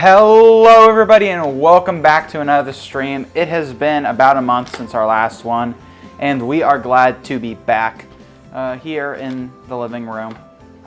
Hello everybody and welcome back to another stream. It has been about a month since our last one and we are glad to be back here in the living room,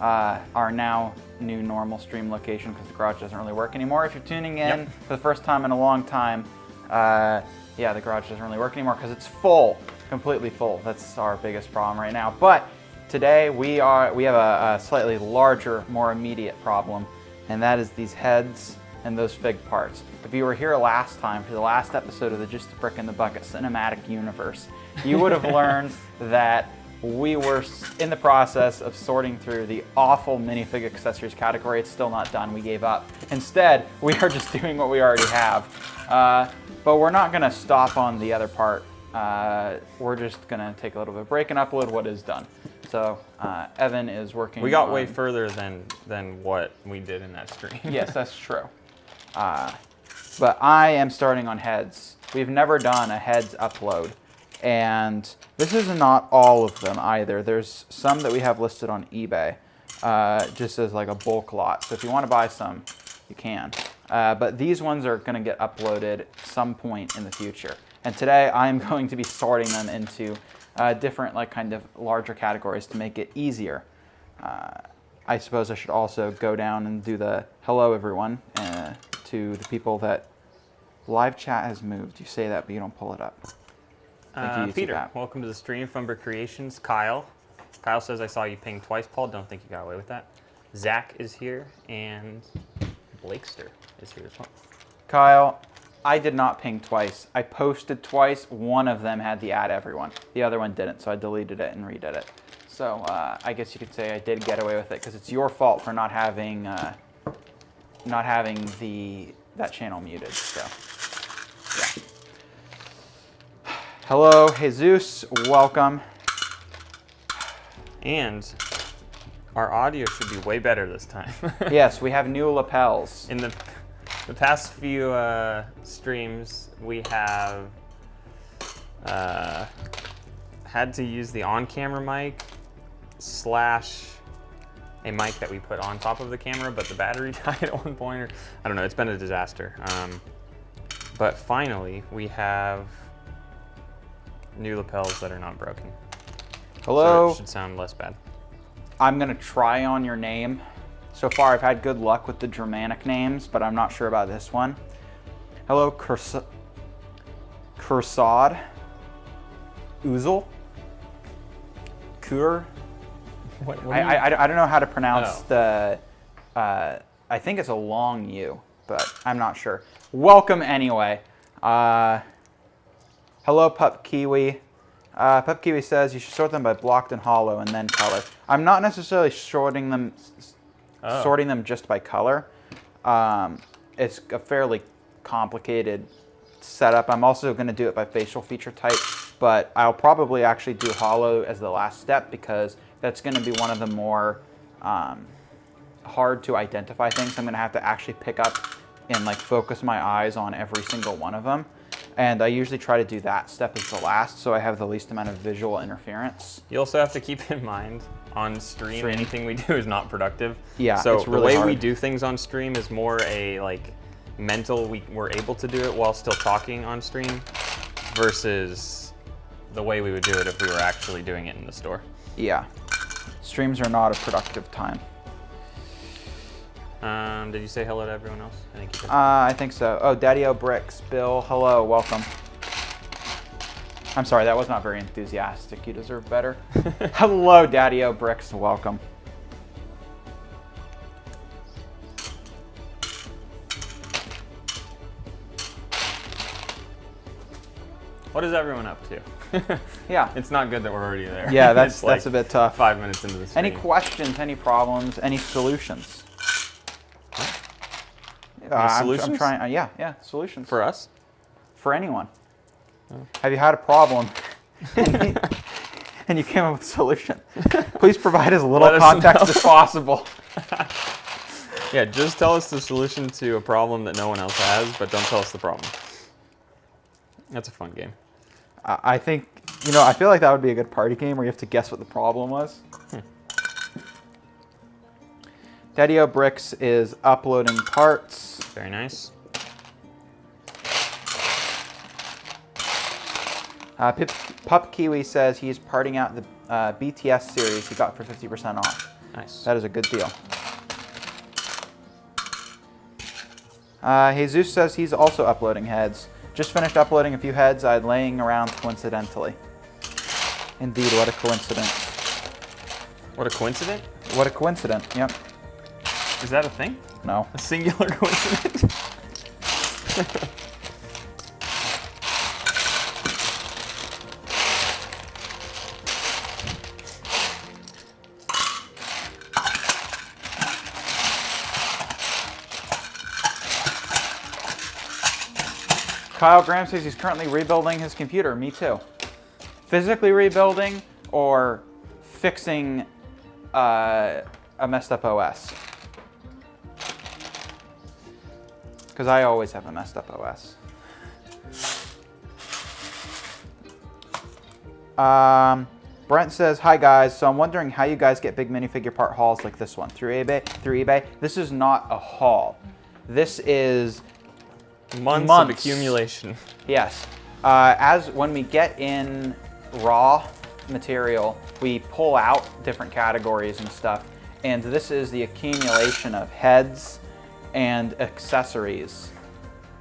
our now new normal stream location because the garage doesn't really work anymore. If you're tuning in for the first time in a long time, yeah, the garage doesn't really work anymore because it's full, completely full. That's our biggest problem right now. But today we have a slightly larger, more immediate problem, and that is these heads and those fig parts. If you were here last time for the last episode of the Just a Brick in the Bucket cinematic universe, you would have learned that we were in the process of sorting through the awful minifig accessories category. It's still not done, we gave up. Instead, we are just doing what we already have. But we're not gonna stop on the other part. We're just gonna take a little bit of break and upload what is done. So Evan is working. We got way further than what we did in that stream. Yes, that's true. But I am starting on heads. We've never done a heads upload, and this is not all of them either. There's some that we have listed on eBay, just as like a bulk lot. So if you want to buy some, you can. But these ones are going to get uploaded at some point in the future. And today I am going to be sorting them into different, like, kind of larger categories to make it easier. I suppose I should also go down and do the hello everyone to the people that live chat has moved. You say that, but you don't pull it up. Peter, welcome to the stream. Fumber Creations. Kyle says, I saw you ping twice, Paul. Don't think you got away with that. Zach is here, and Blakester is here as well. Kyle, I did not ping twice. I posted twice. One of them had the add everyone. The other one didn't, so I deleted it and redid it. So I guess you could say I did get away with it because it's your fault for not having that channel muted. So yeah. Hello, Jesus. Welcome. And our audio should be way better this time. Yes, we have new lapels. In the past few streams, we have had to use the on-camera mic / a mic that we put on top of the camera, but the battery died at one point, or I don't know, it's been a disaster. But finally, we have new lapels that are not broken. Hello. So it should sound less bad. I'm gonna try on your name. So far, I've had good luck with the Germanic names, but I'm not sure about this one. Hello, Kursad. Uzel? Kur? I don't know how to pronounce the, I think it's a long U, but I'm not sure. Welcome anyway. Hello, Pup Kiwi. Pup Kiwi says you should sort them by blocked and hollow and then color. I'm not necessarily sorting them just by color. It's a fairly complicated setup. I'm also going to do it by facial feature type, but I'll probably actually do hollow as the last step because that's going to be one of the more hard to identify things. I'm going to have to actually pick up and like focus my eyes on every single one of them. And I usually try to do that step as the last, so I have the least amount of visual interference. You also have to keep in mind on stream, anything we do is not productive. Yeah, so it's really the way hard. we do things on stream is more a like mental, we're able to do it while still talking on stream versus the way we would do it if we were actually doing it in the store. Yeah, streams are not a productive time. Did you say hello to everyone else? I think you did. I think so. Oh, Daddy-O Bricks, Bill, hello, welcome. I'm sorry, that was not very enthusiastic. You deserve better. Hello, Daddy-O Bricks, welcome. What is everyone up to? Yeah. It's not good that we're already there. Yeah, that's like a bit tough. 5 minutes into the stream. Any questions, any problems, any solutions? Solutions? I'm trying, yeah, solutions. For us? For anyone. Oh. Have you had a problem and you came up with a solution? Please provide as little context as possible. Yeah, just tell us the solution to a problem that no one else has, but don't tell us the problem. That's a fun game. I think, I feel like that would be a good party game where you have to guess what the problem was. Daddy-O Bricks is uploading parts. Very nice. Pup Kiwi says he's parting out the BTS series he got for 50% off. Nice. That is a good deal. Jesus says he's also uploading heads. Just finished uploading a few heads I'd laying around coincidentally. Indeed, what a coincidence. What a coincidence? What a coincidence, yep. Is that a thing? No. A singular coincidence? Kyle Graham says he's currently rebuilding his computer. Me too. Physically rebuilding or fixing a messed up OS. Because I always have a messed up OS. Brent says, hi guys, so I'm wondering how you guys get big minifigure part hauls like this one. Through eBay? This is not a haul. This is months of accumulation. Yes. As when we get in raw material, we pull out different categories and stuff. And this is the accumulation of heads and accessories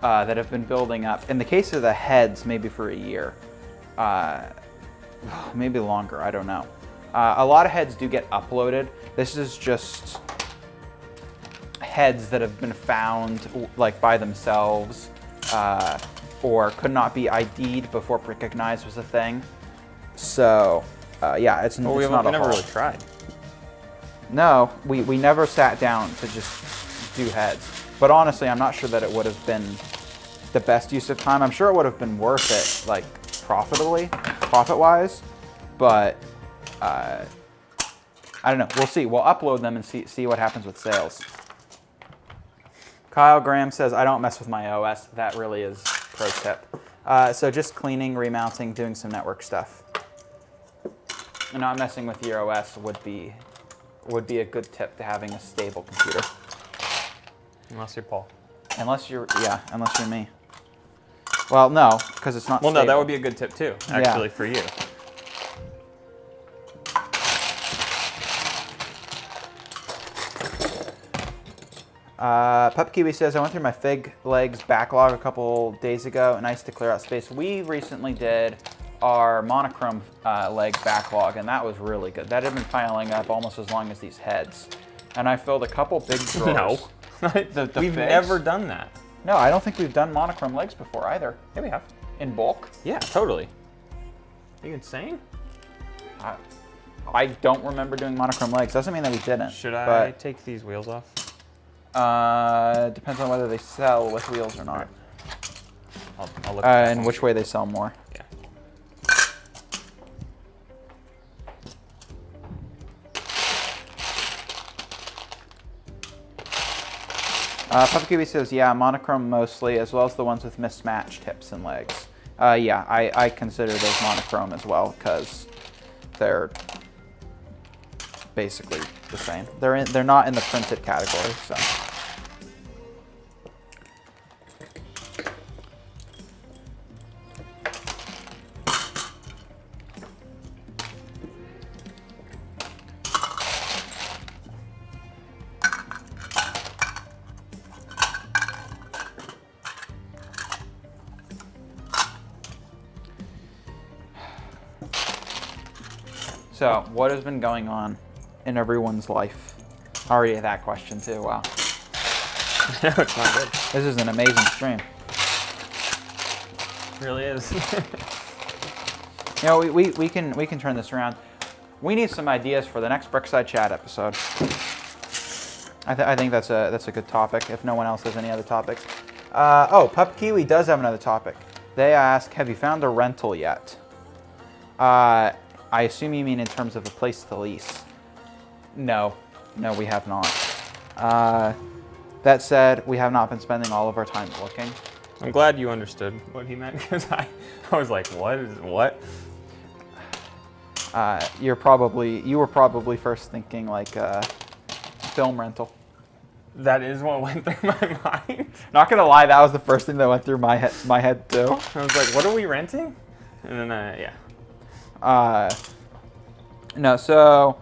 that have been building up. In the case of the heads, maybe for a year. Maybe longer, I don't know. A lot of heads do get uploaded. This is just heads that have been found like by themselves or could not be ID'd before BrickLink was a thing. So yeah, it's not a haul. We never really tried. No, we never sat down to just do heads. But honestly, I'm not sure that it would have been the best use of time. I'm sure it would have been worth it, like profit-wise. But I don't know. We'll see. We'll upload them and see what happens with sales. Kyle Graham says, I don't mess with my OS. That really is pro tip. So just cleaning, remounting, doing some network stuff. And not messing with your OS would be a good tip to having a stable computer. Unless you're Paul. Unless you're me. Well, no, because it's not stable. No, that would be a good tip too, actually, for you. Pup Kiwi says, I went through my Fig Legs backlog a couple days ago. Nice to clear out space. We recently did our monochrome leg backlog, and that was really good. That had been piling up almost as long as these heads. And I filled a couple big drawers. No. We've never done that. No, I don't think we've done monochrome legs before either. Yeah, we have. In bulk? Yeah, totally. Are you insane? I don't remember doing monochrome legs. Doesn't mean that we didn't. Should I take these wheels off? Depends on whether they sell with wheels or not. I'll look at and which way they sell more. Yeah. Puppy Kiwi says, yeah, monochrome mostly, as well as the ones with mismatched hips and legs. Yeah, I consider those monochrome as well, because they're basically the same. They're not in the printed category, so. So, what has been going on in everyone's life? Already that question too, wow. No, it's not good. This is an amazing stream. It really is. You know, we can turn this around. We need some ideas for the next Brickside Chat episode. I think that's a good topic, if no one else has any other topics. Oh, Pup Kiwi does have another topic. They ask, have you found a rental yet? I assume you mean in terms of a place to lease. No, we have not. That said, we have not been spending all of our time looking. I'm glad you understood what he meant, because I was like, what? You were probably first thinking like film rental. That is what went through my mind. Not gonna lie, that was the first thing that went through my head too. I was like, what are we renting? And then, yeah. No, so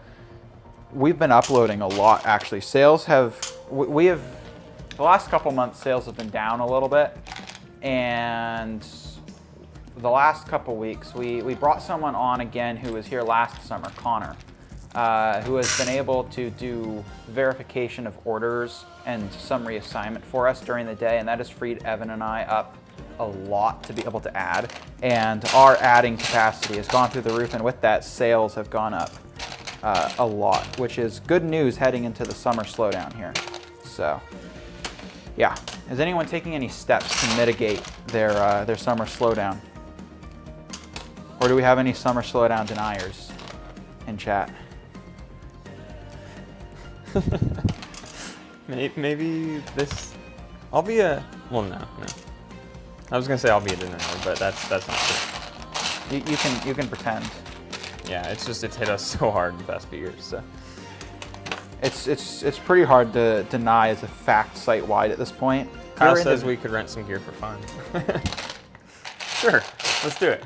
we've been uploading a lot actually. Sales have, we have, the last couple months sales have been down a little bit. And the last couple weeks, we brought someone on again who was here last summer, Connor, who has been able to do verification of orders and some reassignment for us during the day, and that has freed Evan and I up a lot to be able to add. And our adding capacity has gone through the roof, and with that, sales have gone up a lot, which is good news heading into the summer slowdown here. So, yeah. Is anyone taking any steps to mitigate their summer slowdown? Or do we have any summer slowdown deniers in chat? Maybe this. I'll be a. Well, no. I was gonna say I'll be a denier, but that's not true. You can pretend. Yeah, it's hit us so hard in the past few years. So it's pretty hard to deny as a fact site wide at this point. Kyle says we could rent some gear for fun. Sure, let's do it.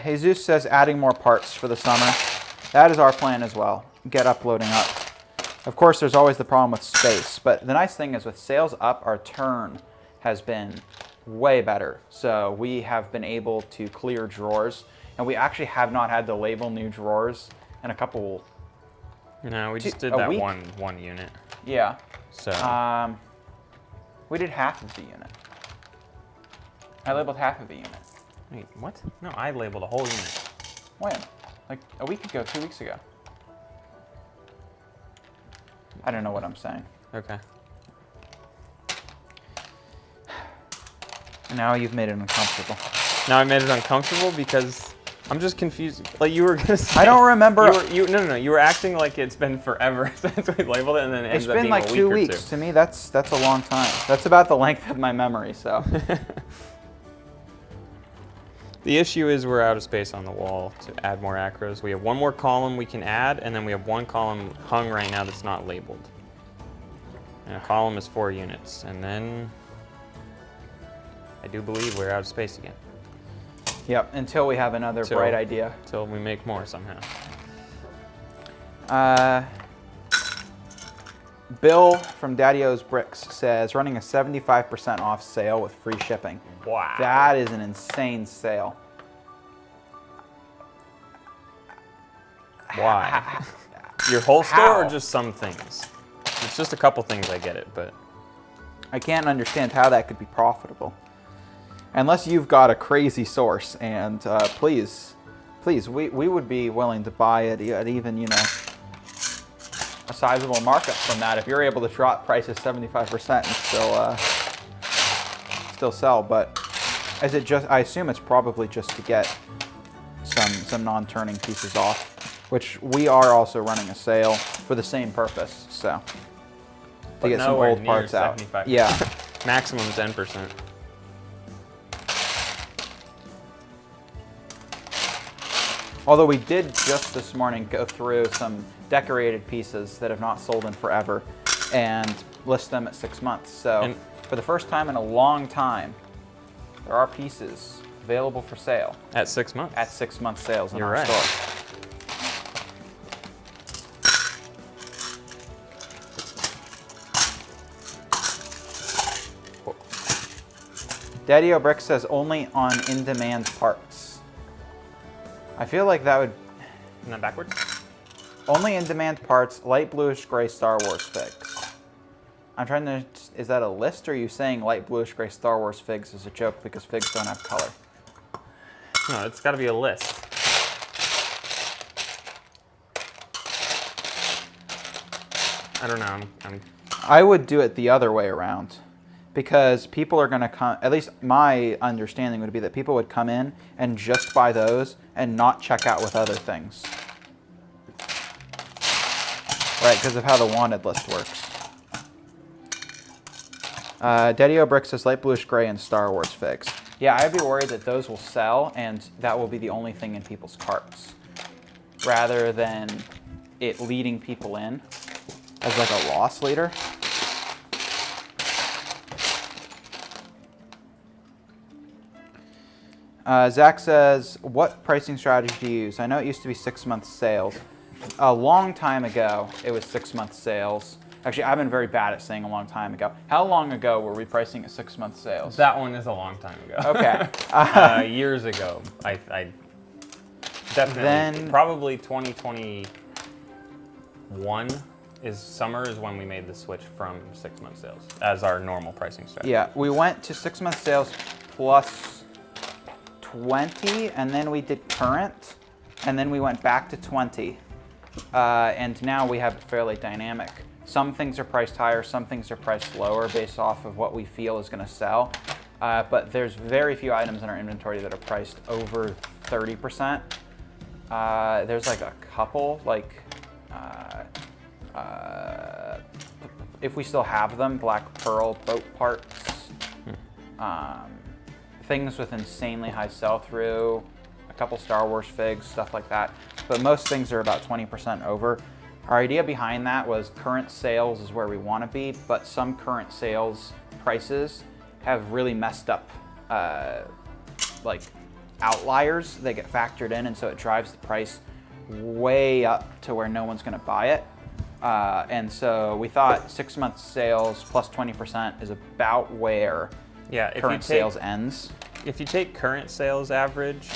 Jesus says adding more parts for the summer. That is our plan as well. Get uploading up. Of course, there's always the problem with space, but the nice thing is with sales up, our turn has been way better. So we have been able to clear drawers, and we actually have not had to label new drawers in a couple. No, we just did that week? one unit. Yeah. So we did half of the unit. I labeled half of the unit. Wait, what? No, I labeled a whole unit. When? Like a week ago, 2 weeks ago. I don't know what I'm saying. Okay. Now you've made it uncomfortable. Now I made it uncomfortable because I'm just confused. Like you were gonna say. I don't remember. No. You were acting like it's been forever since we labeled it, and then it ends up being like a week 2 or weeks. two. To me, that's a long time. That's about the length of my memory. So. The issue is we're out of space on the wall to add more acros. We have one more column we can add, and then we have one column hung right now that's not labeled. And a column is 4 units, and then I do believe we're out of space again. Yep, until we have another bright idea. Until we make more somehow. Bill from Daddy O's Bricks says, running a 75% off sale with free shipping. Wow. That is an insane sale. Why? Your whole store or just some things? It's just a couple things, I get it, but I can't understand how that could be profitable. Unless you've got a crazy source, and please, we would be willing to buy it at even, a sizable markup from that if you're able to drop prices 75% and still sell. But is it just? I assume it's probably just to get some non-turning pieces off, which we are also running a sale for the same purpose. So to get some old parts out. 75%. Yeah. Maximum 10%. Although we did just this morning go through some decorated pieces that have not sold in forever and list them at 6 months. So for the first time in a long time, there are pieces available for sale. At 6 months? At 6 month sales in You're our right. store. Daddy O Brick says only on in-demand parts. I feel like that would... Isn't that backwards? Only in-demand parts, light bluish gray Star Wars figs. I'm trying to... Is that a list, or are you saying light bluish gray Star Wars figs is a joke because figs don't have color? No, it's got to be a list. I don't know. I would do it the other way around. Because people are going to come, at least my understanding would be that people would come in and just buy those and not check out with other things. Right, because of how the wanted list works. Daddy O Brick says light bluish gray and Star Wars figs. Yeah, I'd be worried that those will sell and that will be the only thing in people's carts, rather than it leading people in as like a loss leader. Zach says, what pricing strategy do you use? I know it used to be 6 month sales. A long time ago, it was 6 month sales. Actually, I've been very bad at saying a long time ago. How long ago were we pricing at 6 month sales? That one is a long time ago. Okay. Years ago. I definitely, then, probably 2021 summer is when we made the switch from 6 month sales as our normal pricing strategy. Yeah, we went to 6 month sales plus 20, and then we did current, and then we went back to 20. And now we have it fairly dynamic. Some things are priced higher, some things are priced lower based off of what we feel is going to sell. But there's very few items in our inventory that are priced over 30%. There's like a couple, like if we still have them, black pearl boat parts, things with insanely high sell-through, a couple Star Wars figs, stuff like that. But most things are about 20% over. Our idea behind that was current sales is where we want to be, but some current sales prices have really messed up like outliers. They get factored in, and so it drives the price way up to where no one's going to buy it. And so we thought 6 month sales plus 20% is about where current sales ends. If you take current sales average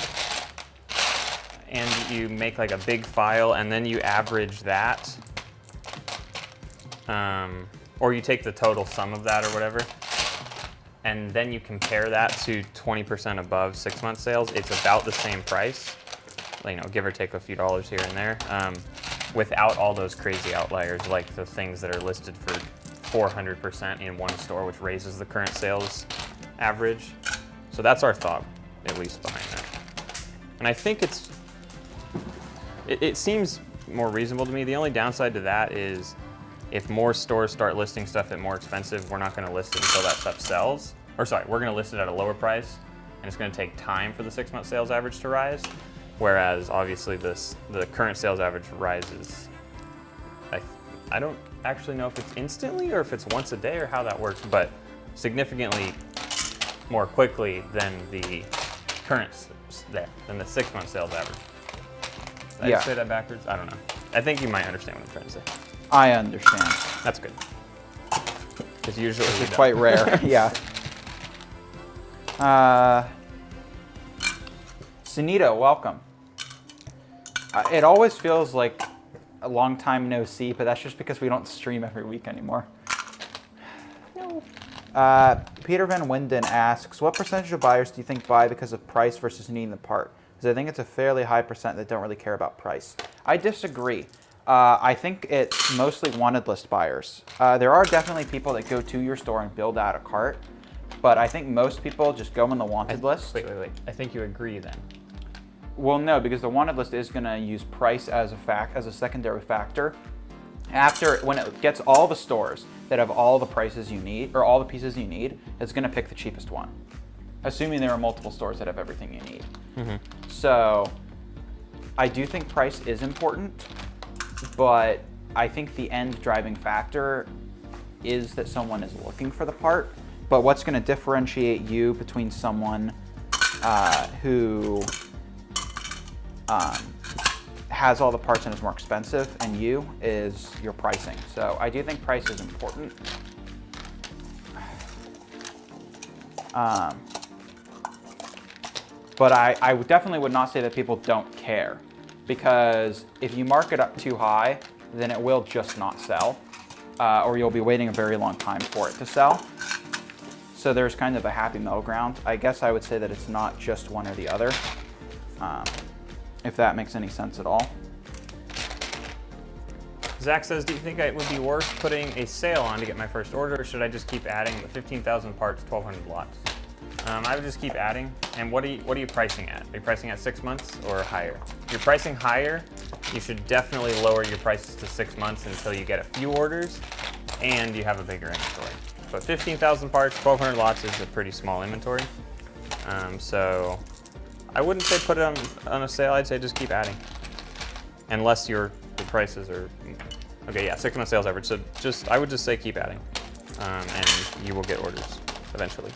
and you make like a big file and then you average that, or you take the total sum of that or whatever, and then you compare that to 20% above 6 month sales, it's about the same price, you know, give or take a few dollars here and there, without all those crazy outliers like the things that are listed for 400% in one store, which raises the current sales average. So that's our thought, at least, behind that. And I think it seems more reasonable to me. The only downside to that is if more stores start listing stuff at more expensive, we're not going to list it until that stuff sells. Or sorry, we're going to list it at a lower price, and it's going to take time for the 6 month sales average to rise. Whereas obviously the current sales average rises. I don't actually know if it's instantly or if it's once a day or how that works, but significantly more quickly than the than the 6 month sales average. Did I say that backwards? I don't know. I think you might understand what I'm trying to say. I understand. That's good. Because usually it's quite rare. Yeah. Sunito, welcome. It always feels like a long time no see, but that's just because we don't stream every week anymore. No. Peter Van Winden asks, what percentage of buyers do you think buy because of price versus needing the part? Because I think it's a fairly high percent that don't really care about price. I disagree. I think it's mostly wanted list buyers. There are definitely people that go to your store and build out a cart, but I think most people just go on the wanted list. Wait. I think you agree then. Well, no, because the wanted list is going to use price as a secondary factor. When it gets all the stores that have all the prices you need, or all the pieces you need, it's going to pick the cheapest one, assuming there are multiple stores that have everything you need. Mm-hmm. So I do think price is important, but I think the end driving factor is that someone is looking for the part. But what's going to differentiate you between someone who has all the parts and is more expensive and you is your pricing. So I do think price is important. But I definitely would not say that people don't care, because if you mark it up too high, then it will just not sell, or you'll be waiting a very long time for it to sell. So there's kind of a happy middle ground. I guess I would say that it's not just one or the other, if that makes any sense at all. Zach says, do you think it would be worth putting a sale on to get my first order, or should I just keep adding the 15,000 parts, 1,200 lots? I would just keep adding. And what are you pricing at? Are you pricing at 6 months or higher? If you're pricing higher, you should definitely lower your prices to 6 months until you get a few orders and you have a bigger inventory. But 15,000 parts, 1,200 lots is a pretty small inventory. So I wouldn't say put it on a sale. I'd say just keep adding, unless the prices are okay. Yeah, 6 month sales average. So I would just say keep adding, and you will get orders eventually.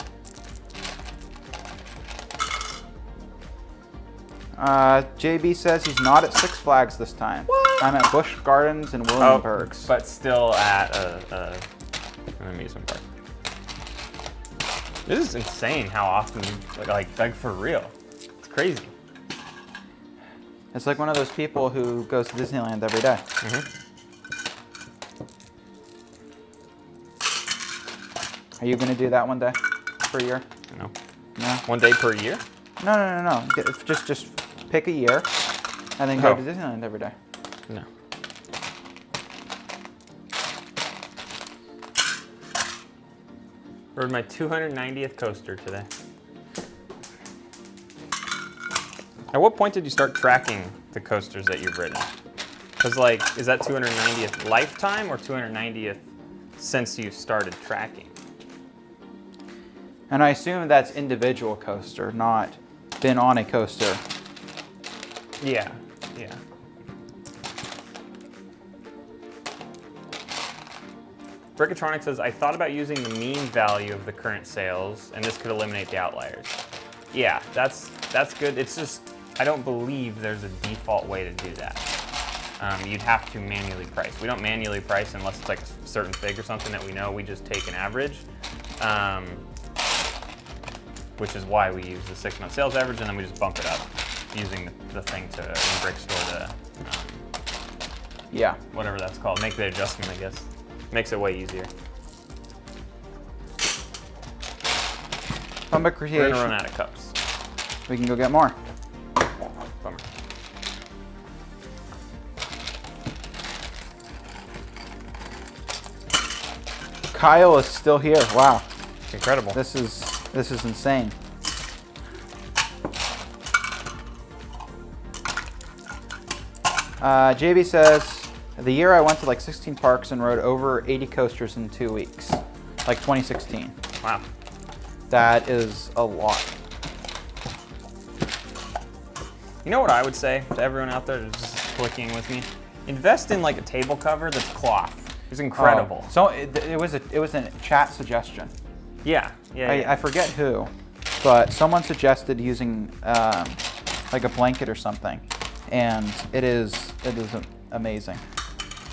JB says he's not at Six Flags this time. What? I'm at Busch Gardens in Williamsburg. But still at an amusement park. This is insane how often, like for real. It's crazy. It's like one of those people who goes to Disneyland every day. Are you going to do that one day per year? No. No? 1 day per year? No. Just pick a year and then go to Disneyland every day. No. Rode my 290th coaster today. At what point did you start tracking the coasters that you've ridden? Because is that 290th lifetime or 290th since you started tracking? And I assume that's individual coaster, not been on a coaster. Yeah. Brickatronic says, I thought about using the mean value of the current sales, and this could eliminate the outliers. Yeah, that's good. It's just, I don't believe there's a default way to do that. You'd have to manually price. We don't manually price unless it's like a certain fig or something that we know. We just take an average, which is why we use the 6 month sales average, and then we just bump it up using the thing to, in Brickstore to, yeah, whatever that's called, make the adjustment, I guess. Makes it way easier. Bumba We're Creation. gonna run out of cups. We can go get more. Bummer. Kyle is still here. Wow. It's incredible. This is insane. JB says, the year I went to like 16 parks and rode over 80 coasters in 2 weeks, like 2016. Wow. That is a lot. You know what I would say to everyone out there that's just clicking with me? Invest in like a table cover that's cloth. It's incredible. Oh, so it was a chat suggestion. Yeah. I forget who, but someone suggested using like a blanket or something, and it is amazing.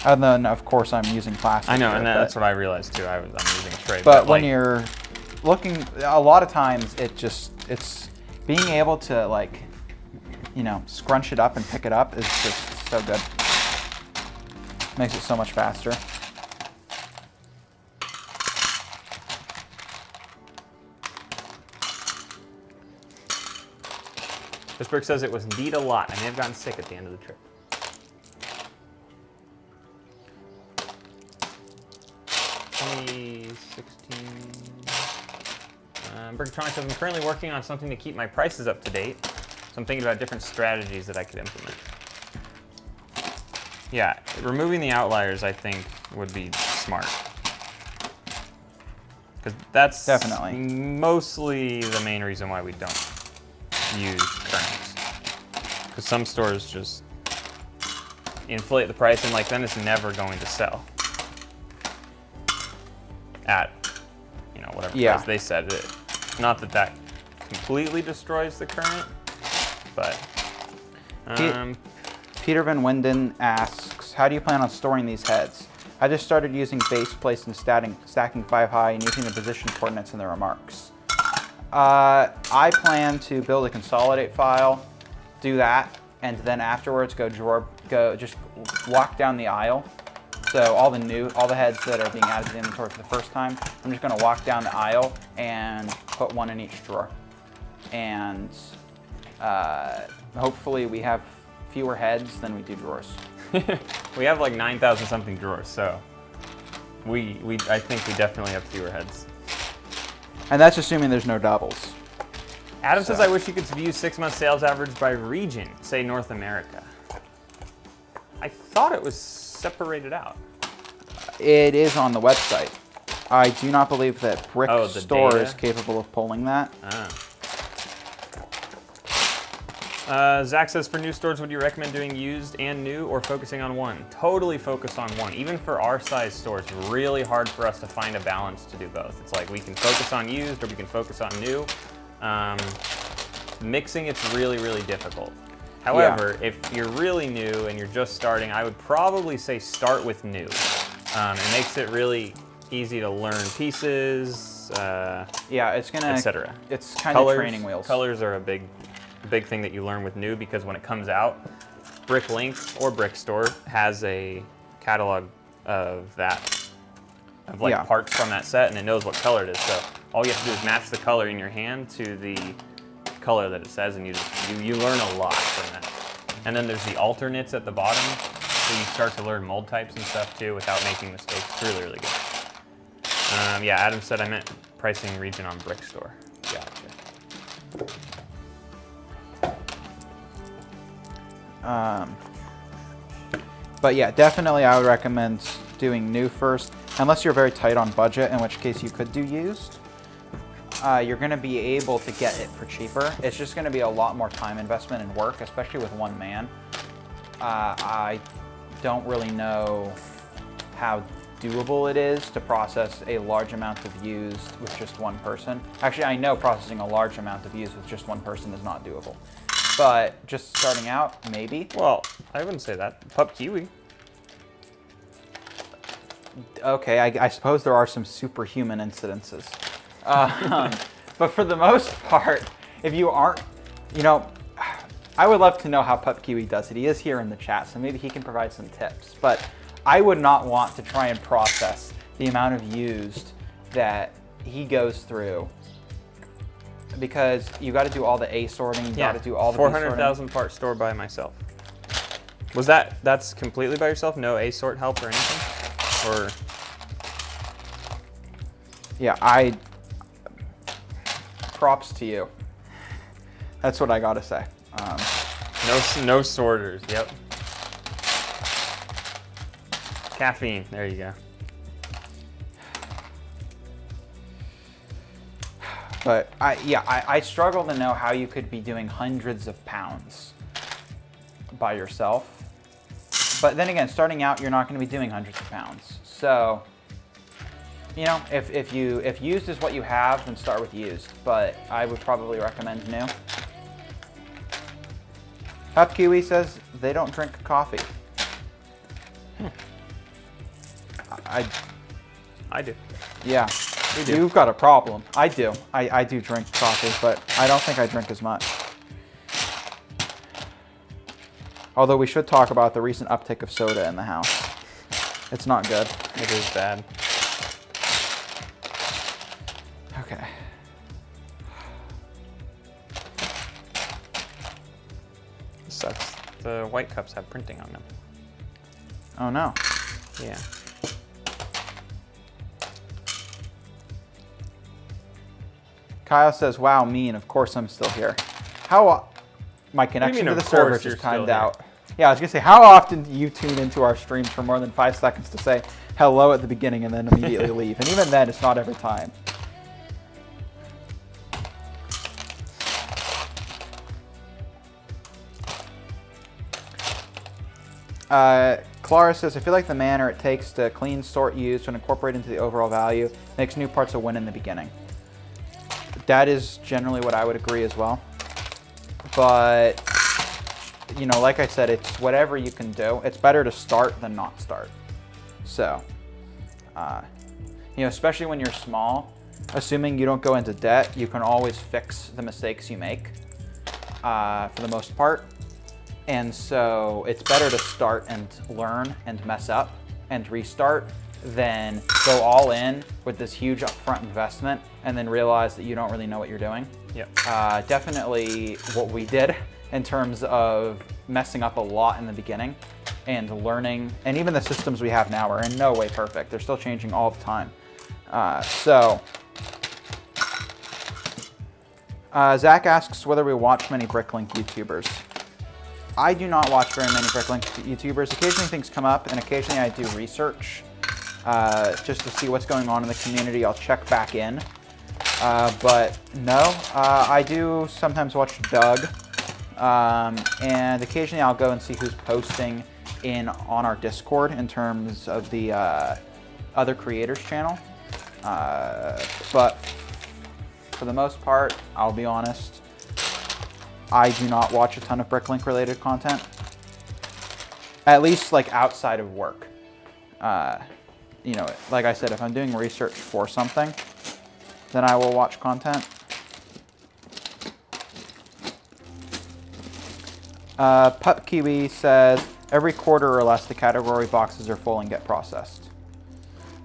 Other than, of course, I'm using plastic. I know, and that's what I realized too. I'm using a tray. But when you're looking, a lot of times it's being able to like, scrunch it up and pick it up is just so good. Makes it so much faster. This brick says it was indeed a lot. I may have gotten sick at the end of the trip. Brickatronic says, I'm currently working on something to keep my prices up to date. So I'm thinking about different strategies that I could implement. Yeah, removing the outliers, I think, would be smart. Because that's definitely mostly the main reason why we don't use currents. Because some stores just inflate the price and then it's never going to sell at whatever price they said it. Not that completely destroys the current, but Peter Van Winden asks, how do you plan on storing these heads? I just started using base plates and stacking 5 high and using the position coordinates in the remarks. I plan to build a consolidate file, do that, and then afterwards just walk down the aisle. So all the heads that are being added to the inventory for the first time, I'm just going to walk down the aisle and put one in each drawer. And hopefully we have fewer heads than we do drawers. We have like 9,000 something drawers, so I think we definitely have fewer heads. And that's assuming there's no doubles. Adam says, I wish you could view 6 month sales average by region, say North America. I thought it was separated out. It is on the website. I do not believe that Brickstore data? is capable of pulling that. Zach says, for new stores, would you recommend doing used and new or focusing on one? Totally focus on one. Even for our size store, it's really hard for us to find a balance to do both. It's like we can focus on used or we can focus on new. Mixing, it's really, really difficult. However, if you're really new and you're just starting, I would probably say start with new. It makes it really easy to learn pieces, yeah, it's gonna, etc. It's kind of training wheels. Colors are a big thing that you learn with new, because when it comes out, BrickLink or Brickstore has a catalog of that, of like parts from that set, and it knows what color it is. So all you have to do is match the color in your hand to the color that it says, and you learn a lot from that. And then there's the alternates at the bottom, so you start to learn mold types and stuff too without making mistakes. It's really, really good. Yeah, Adam said I meant pricing region on Brickstore. Gotcha. But yeah, definitely I would recommend doing new first, unless you're very tight on budget, in which case you could do used. You're going to be able to get it for cheaper. It's just going to be a lot more time investment and work, especially with one man. I don't really know how doable it is to process a large amount of used with just one person. Actually, I know processing a large amount of used with just one person is not doable. But just starting out, maybe. Well, I wouldn't say that. Pup Kiwi. Okay, I suppose there are some superhuman incidences. But for the most part, if you aren't, you know, I would love to know how Pup Kiwi does it. He is here in the chat, so maybe he can provide some tips. But I would not want to try and process the amount of used that he goes through, because you got to do all the A sorting, you got to do all the 400,000 part store by myself. Was that's completely by yourself? No A sort help or anything? Or yeah, props to you. That's what I got to say. No sorters. Yep. Caffeine. There you go. But I struggle to know how you could be doing hundreds of pounds by yourself. But then again, starting out, you're not going to be doing hundreds of pounds. So, you know, if used is what you have, then start with used. But I would probably recommend new. Pup Kiwi says they don't drink coffee. I do. Yeah. You've got a problem. I do. I do drink coffee, but I don't think I drink as much. Although we should talk about the recent uptick of soda in the house. It's not good. It is bad. Okay. Sucks. The white cups have printing on them. Oh no. Yeah. Kyle says, wow, mean. Of course I'm still here. How... My connection to the server just timed out. Yeah, I was going to say, how often do you tune into our streams for more than 5 seconds to say hello at the beginning and then immediately leave? And even then, it's not every time. Clara says, I feel like the manner it takes to clean, sort, use, and incorporate into the overall value makes new parts a win in the beginning. That is generally what I would agree as well. But, you know, like I said, it's whatever you can do. It's better to start than not start. So, you know, especially when you're small, assuming you don't go into debt, you can always fix the mistakes you make for the most part. And so it's better to start and learn and mess up and restart than go all in with this huge upfront investment and then realize that you don't really know what you're doing. Yep. Definitely what we did in terms of messing up a lot in the beginning and learning, and even the systems we have now are in no way perfect. They're still changing all the time. Zach asks whether we watch many BrickLink YouTubers. I do not watch very many BrickLink YouTubers. Occasionally things come up, and occasionally I do research just to see what's going on in the community. I'll check back in. But no, I do sometimes watch Doug And occasionally I'll go and see who's posting on our Discord in terms of the other creators channel. But for the most part, I'll be honest, I do not watch a ton of BrickLink related content. At least like outside of work. You know, like I said, if I'm doing research for something, then I will watch content. Pup Kiwi says, every quarter or less the category boxes are full and get processed.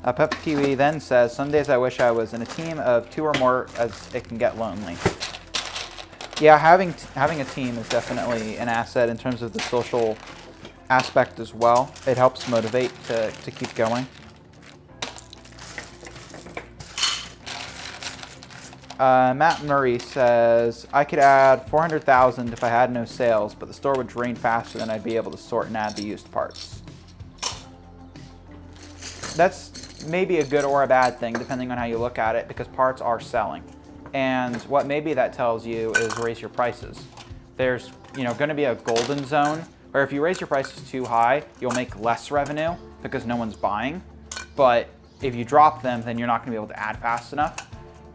Pup Kiwi then says, some days I wish I was in a team of 2 or more as it can get lonely. Yeah, having a team is definitely an asset in terms of the social aspect as well. It helps motivate to keep going. Matt Murray says, I could add 400,000 if I had no sales, but the store would drain faster than I'd be able to sort and add the used parts. That's maybe a good or a bad thing, depending on how you look at it, because parts are selling. And what maybe that tells you is raise your prices. There's, you know, going to be a golden zone where if you raise your prices too high, you'll make less revenue because no one's buying. But if you drop them, then you're not going to be able to add fast enough.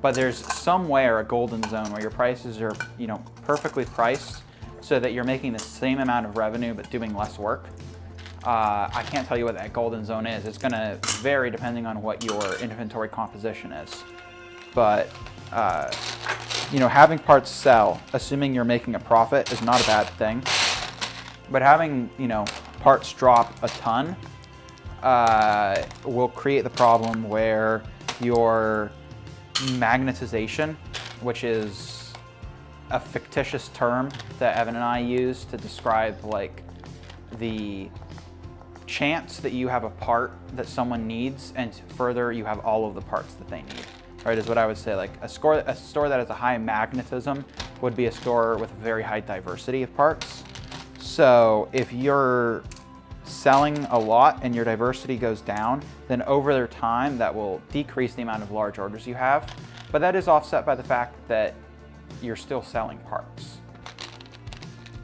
But there's somewhere a golden zone where your prices are, you know, perfectly priced so that you're making the same amount of revenue but doing less work. I can't tell you what that golden zone is. It's going to vary depending on what your inventory composition is. But, you know, having parts sell, assuming you're making a profit, is not a bad thing. But having, you know, parts drop a ton will create the problem where your magnetization, which is a fictitious term that Evan and I use to describe like the chance that you have a part that someone needs and further you have all of the parts that they need, right, is what I would say. Like a store that has a high magnetism would be a store with a very high diversity of parts. So if you're selling a lot and your diversity goes down, then over their time that will decrease the amount of large orders you have. But that is offset by the fact that you're still selling parts.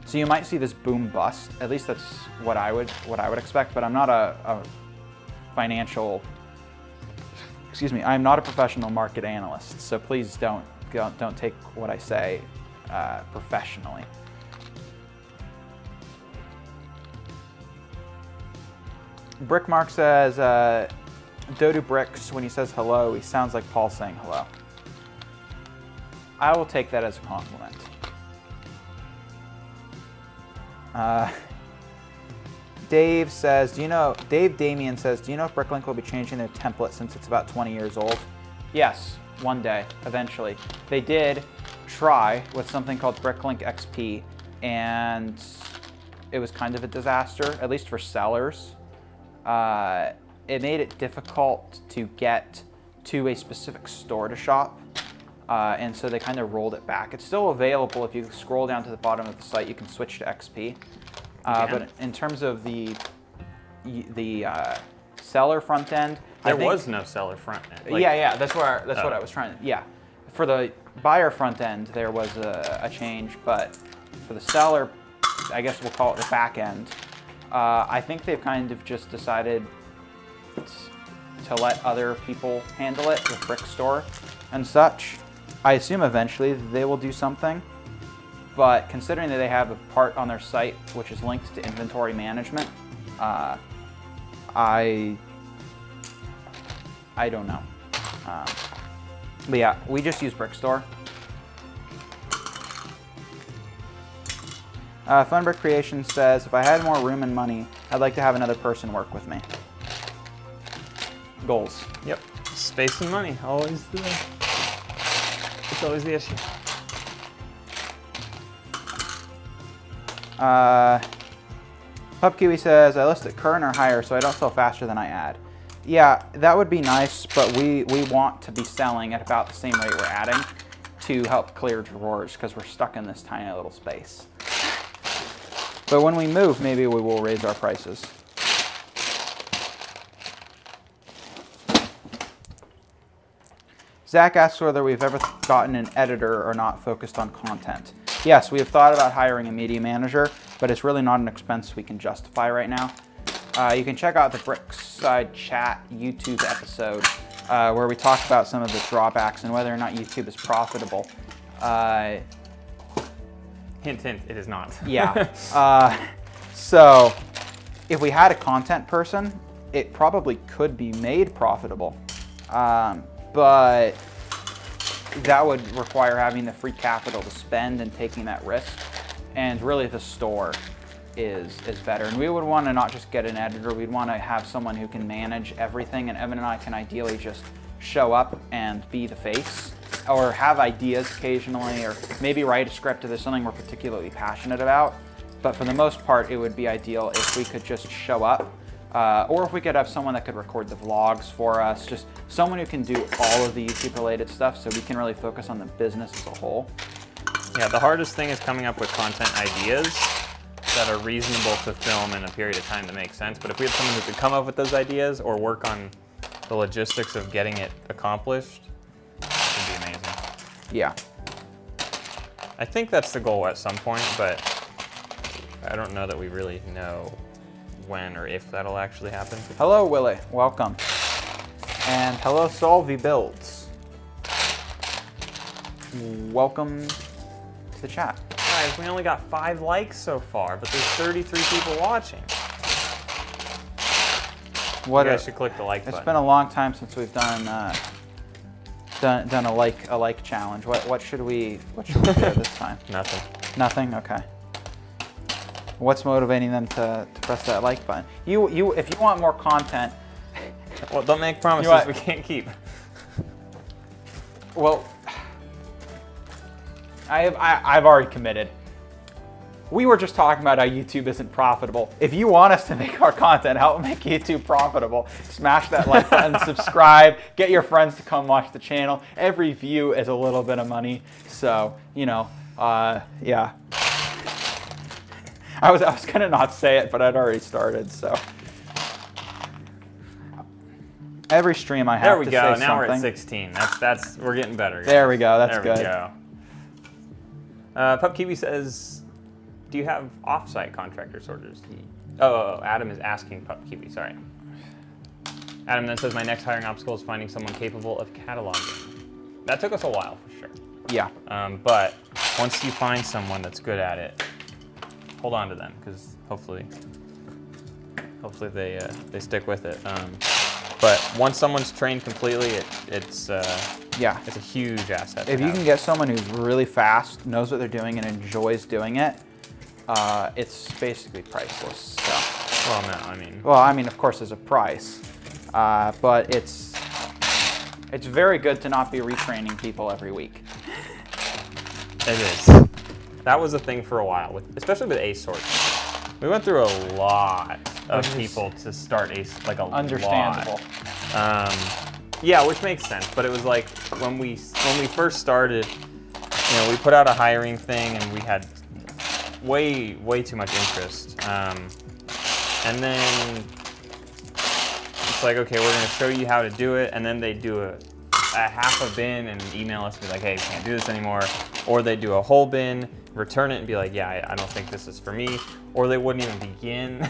So you might see this boom bust. At least that's what I would expect. But I'm not a financial. Excuse me. I'm not a professional market analyst. So please don't take what I say professionally. Brickmark says, Dodo Bricks, when he says hello, he sounds like Paul saying hello. I will take that as a compliment. Dave Damien says, do you know if BrickLink will be changing their template since it's about 20 years old? Yes, one day, eventually. They did try with something called BrickLink XP, and it was kind of a disaster, at least for sellers. It made it difficult to get to a specific store to shop, and so they kind of rolled it back. It's still available. If you scroll down to the bottom of the site, you can switch to XP. But in terms of the seller front end, there was no seller front end. Like, yeah, that's what I was trying to. Yeah, for the buyer front end, there was a change, but for the seller, I guess we'll call it the back end. I think they've kind of just decided to let other people handle it with Brickstore and such. I assume eventually they will do something, but considering that they have a part on their site which is linked to inventory management, I don't know. But yeah, we just use Brickstore. Funbrick Creation says, if I had more room and money, I'd like to have another person work with me. Goals. Yep. Space and money. It's always the issue. PubKiwi says, I list at current or higher so I don't sell faster than I add. Yeah, that would be nice, but we want to be selling at about the same rate we're adding to help clear drawers because we're stuck in this tiny little space. But when we move, maybe we will raise our prices. Zach asks whether we've ever gotten an editor or not focused on content. yes, we have thought about hiring a media manager, but it's really not an expense we can justify right now. You can check out the Brickside Chat YouTube episode where we talk about some of the drawbacks and whether or not YouTube is profitable. Hint, hint, it is not. Yeah. So if we had a content person, it probably could be made profitable. But that would require having the free capital to spend and taking that risk. And really the store is better. And we would want to not just get an editor, we'd want to have someone who can manage everything, and Evan and I can ideally just show up and be the face, or have ideas occasionally, or maybe write a script if there's something we're particularly passionate about. But for the most part, it would be ideal if we could just show up, or if we could have someone that could record the vlogs for us, just someone who can do all of the YouTube related stuff so we can really focus on the business as a whole. Yeah, the hardest thing is coming up with content ideas that are reasonable to film in a period of time that makes sense. But if we have someone who could come up with those ideas or work on the logistics of getting it accomplished, it would be amazing. Yeah. I think that's the goal at some point, but I don't know that we really know when or if that'll actually happen. Hello, Willie. Welcome. And hello, Solvy Builds. Welcome to the chat. Guys, we only got 5 likes so far, but there's 33 people watching. What you guys should click the like button. It's been a long time since we've done a like challenge. What should we do this time? Nothing. Nothing. Okay. What's motivating them to press that like button? If you want more content. Well, don't make promises we can't keep. Well, I've already committed. We were just talking about how YouTube isn't profitable. If you want us to make our content help make YouTube profitable, smash that like button, subscribe, get your friends to come watch the channel. Every view is a little bit of money. So, you know, yeah. I was gonna not say it, but I'd already started, so. Every stream I have to say something. There we go, now we're at 16. We're getting better. Guys. There we go, that's good. There we go. PupKiwi says, do you have off-site contractor sorters? Oh, Adam is asking PupKiwi, sorry. Adam then says, my next hiring obstacle is finding someone capable of cataloging. That took us a while, for sure. Yeah. But once you find someone that's good at it, hold on to them, because hopefully they stick with it. But once someone's trained completely, it's a huge asset. If you can get someone who's really fast, knows what they're doing, and enjoys doing it, it's basically priceless. So. Well, no, I mean. Well, I mean, of course, there's a price, but it's very good to not be retraining people every week. It is. That was a thing for a while, especially with ace sorts. We went through a lot of people to start ace, like a understandable. Lot. Yeah, which makes sense. But it was like when we first started, you know, we put out a hiring thing and we had way too much interest. And then it's like, okay, we're gonna show you how to do it, and then they do a half a bin and email us and be like, hey, we can't do this anymore. Or they do a whole bin, return it and be like, yeah, I don't think this is for me. Or they wouldn't even begin.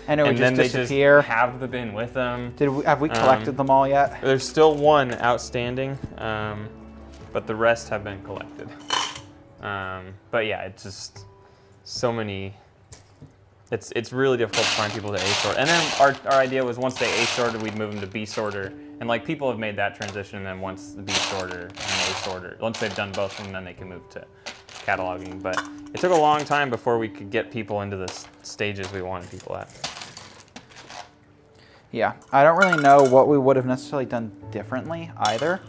And it would and just then disappear. They just have the bin with them. Have we collected them all yet? There's still one outstanding, but the rest have been collected. But yeah, it's just so many. It's really difficult to find people to A sort. And then our idea was once they A sorted, we'd move them to B sorter. And like people have made that transition, and then once the B sorter and A sorter, once they've done both of them, then they can move to cataloging. But it took a long time before we could get people into the stages we wanted people at. Yeah, I don't really know what we would have necessarily done differently either.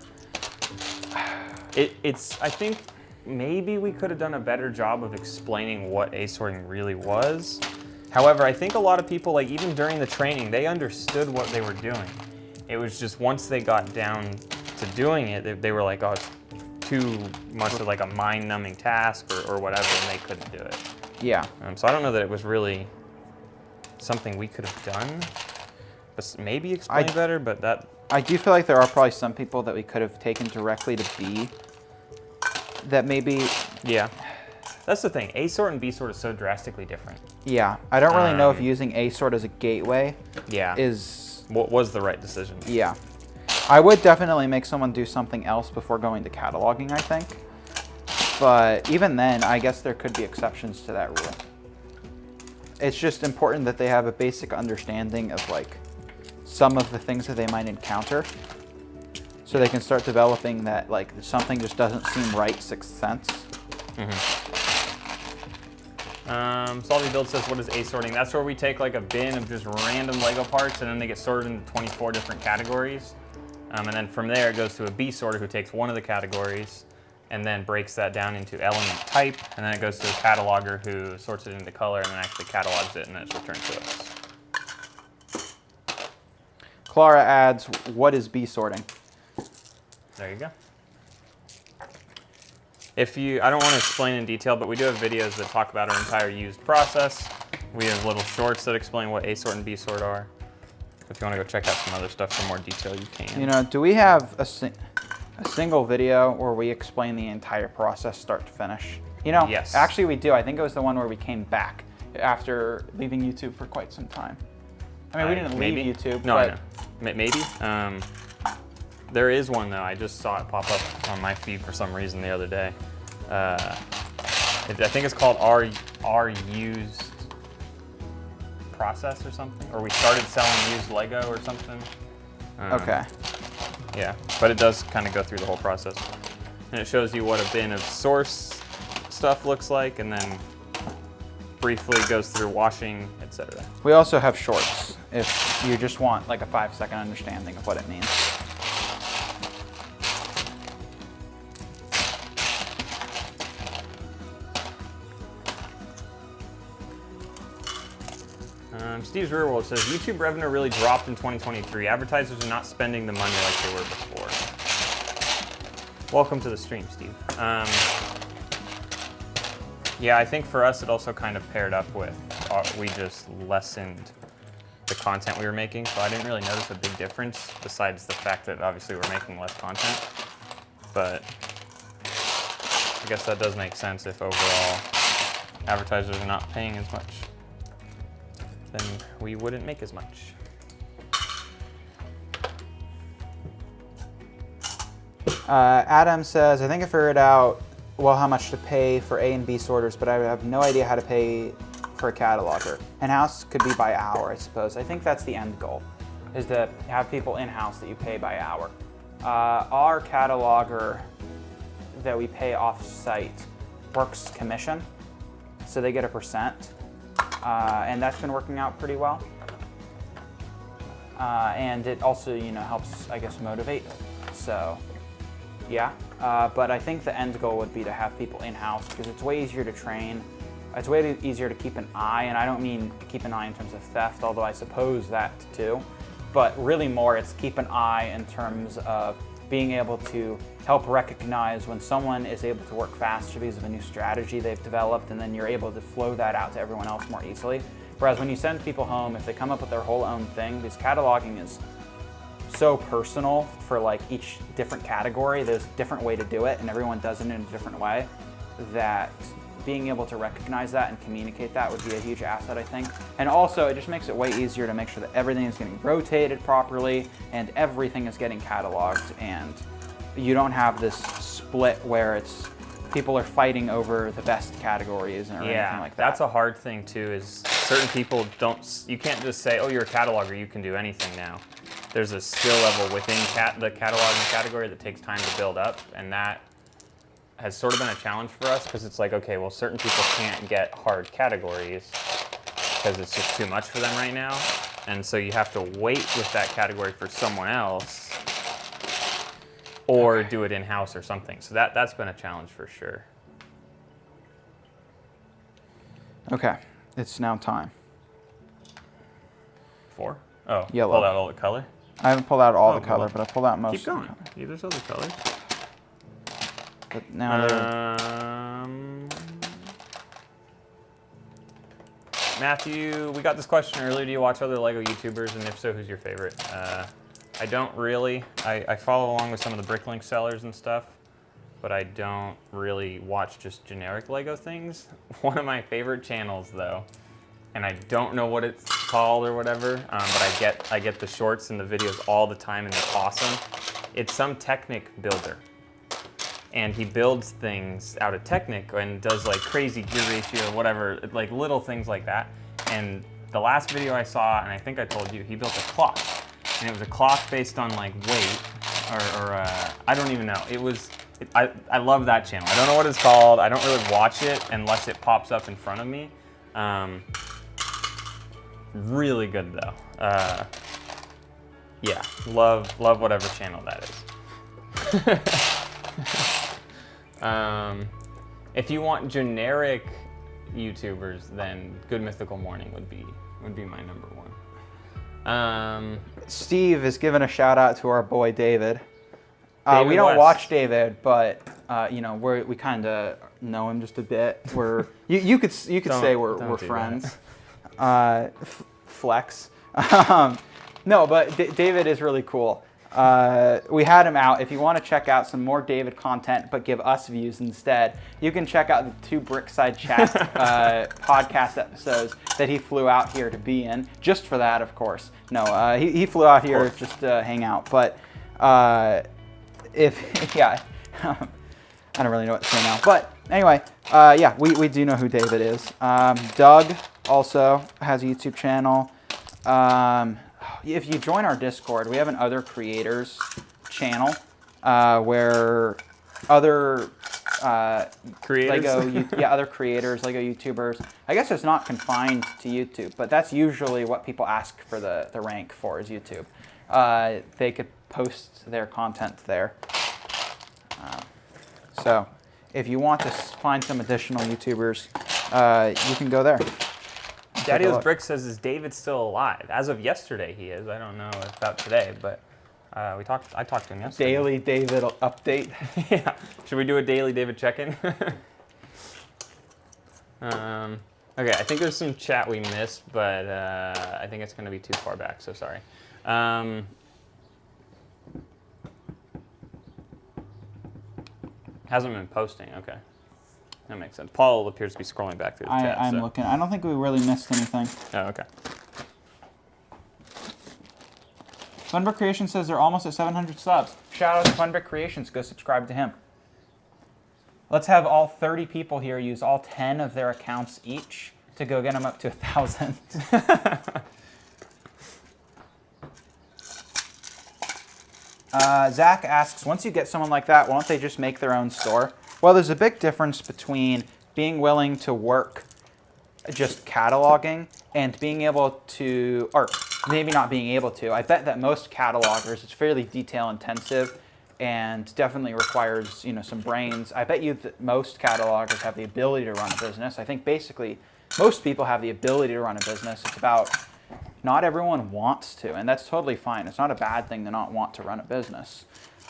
I think maybe we could have done a better job of explaining what A sorting really was. However, I think a lot of people, like even during the training, they understood what they were doing. It was just once they got down to doing it, they were like, oh, it's too much of like a mind-numbing task or whatever, and they couldn't do it. Yeah. So I don't know that it was really something we could have done. But maybe explain better, but that... I do feel like there are probably some people that we could have taken directly to B that maybe... Yeah. That's the thing. A sort and B sort is so drastically different. Yeah, I don't really know if using A sort as a gateway is... What was the right decision? Yeah. I would definitely make someone do something else before going to cataloging, I think. But even then, I guess there could be exceptions to that rule. It's just important that they have a basic understanding of like some of the things that they might encounter, so they can start developing that like something just doesn't seem right sixth sense. Salty Build says, what is A sorting? That's where we take like a bin of just random Lego parts and then they get sorted into 24 different categories. And then from there it goes to a B sorter who takes one of the categories and then breaks that down into element type, and then it goes to a cataloger who sorts it into color and then actually catalogs it and then it's returned to us. Clara adds, what is B sorting? There you go. I don't want to explain in detail, but we do have videos that talk about our entire used process. We have little shorts that explain what A sort and B sort are. If you want to go check out some other stuff for more detail, you can. You know, do we have a single video where we explain the entire process start to finish? You know, yes. Actually we do. I think it was the one where we came back after leaving YouTube for quite some time. I mean, we didn't leave YouTube. No, but... I know. Maybe. There is one though. I just saw it pop up on my feed for some reason the other day. I think it's called our used process or something, or we started selling used Lego or something. Okay. Yeah, but it does kind of go through the whole process, and it shows you what a bin of source stuff looks like, and then briefly goes through washing, etc. We also have shorts if you just want like a 5-second understanding of what it means. Steve's Real World says, YouTube revenue really dropped in 2023. Advertisers are not spending the money like they were before. Welcome to the stream, Steve. Yeah, I think for us it also kind of paired up with, we just lessened the content we were making, so I didn't really notice a big difference besides the fact that obviously we're making less content. But I guess that does make sense if overall advertisers are not paying as much. Then we wouldn't make as much. Adam says, I think I figured out, well, how much to pay for A and B sorters, but I have no idea how to pay for a cataloger. In-house could be by hour, I suppose. I think that's the end goal, is to have people in-house that you pay by hour. Our cataloger that we pay off-site works commission, so they get a percent. And that's been working out pretty well. And it also, you know, helps, I guess, motivate. So, yeah. But I think the end goal would be to have people in-house because it's way easier to train. It's way easier to keep an eye, and I don't mean keep an eye in terms of theft, although I suppose that too. But really more, it's keep an eye in terms of being able to help recognize when someone is able to work faster because of a new strategy they've developed, and then you're able to flow that out to everyone else more easily. Whereas when you send people home, if they come up with their whole own thing, because cataloging is so personal for like each different category, there's a different way to do it, and everyone does it in a different way, that being able to recognize that and communicate that would be a huge asset, I think. And also, it just makes it way easier to make sure that everything is getting rotated properly and everything is getting cataloged, and you don't have this split where it's people are fighting over the best categories or anything like that. That's a hard thing too, is certain people you can't just say, oh, you're a cataloger, you can do anything now. There's a skill level within the cataloging category that takes time to build up, and that has sort of been a challenge for us because it's like, okay, well, certain people can't get hard categories because it's just too much for them right now. And so you have to wait with that category for someone else or do it in-house or something. So that's been a challenge for sure. Okay, it's now time. 4? Oh, yellow. Pulled out all the color? I haven't pulled out all the color, but I pulled out most Keep going. of the color. Yeah, there's other colors. But now Matthew, we got this question earlier. Do you watch other Lego YouTubers? And if so, who's your favorite? I don't really. I follow along with some of the BrickLink sellers and stuff. but I don't really watch just generic Lego things. One of my favorite channels though, and I don't know what it's called or whatever, but I get the shorts and the videos all the time and they're awesome. It's some Technic builder. And he builds things out of Technic and does like crazy gear ratio or whatever, like little things like that. And the last video I saw, and I think I told you, he built a clock. And it was a clock based on like weight, or I don't even know. I love that channel. I don't know what it's called. I don't really watch it unless it pops up in front of me. Really good though. Yeah, love whatever channel that is. If you want generic YouTubers, then Good Mythical Morning would be my number one. Steve is giving a shout out to our boy David. David We don't West. watch David, but you know we kind of know him just a bit. You could say we're don't do friends. Flex. No, but David is really cool. We had him out. If you want to check out some more David content, but give us views instead, you can check out the 2 Brickside Chat podcast episodes that he flew out here to be in, just for that, of course. No, he flew out here just to hang out. But I don't really know what to say now. But anyway, yeah, we do know who David is. Doug also has a YouTube channel. If you join our Discord, we have an other creators channel where other Creators? other creators, Lego YouTubers. I guess it's not confined to YouTube, but that's usually what people ask for the rank for is YouTube. They could post their content there. So if you want to find some additional YouTubers, you can go there. Daddy-O's Brick says, is David still alive? As of yesterday, he is. I don't know about today, but I talked to him yesterday. Daily David update. Yeah. Should we do a daily David check-in? Okay, I think there's some chat we missed, but I think it's going to be too far back, so sorry. Hasn't been posting, okay. That makes sense. Paul appears to be scrolling back through the chat. I'm looking. I don't think we really missed anything. Oh, okay. Funbrick Creations says they're almost at 700 subs. Shout out to Funbrick Creations. Go subscribe to him. Let's have all 30 people here use all 10 of their accounts each to go get them up to 1,000. Zach asks, once you get someone like that, why don't they just make their own store? Well, there's a big difference between being willing to work just cataloging and being able to, or maybe not being able to. I bet that most catalogers, it's fairly detail intensive and definitely requires, you know, some brains. I bet you that most catalogers have the ability to run a business. I think basically most people have the ability to run a business. It's about not everyone wants to, and that's totally fine. It's not a bad thing to not want to run a business.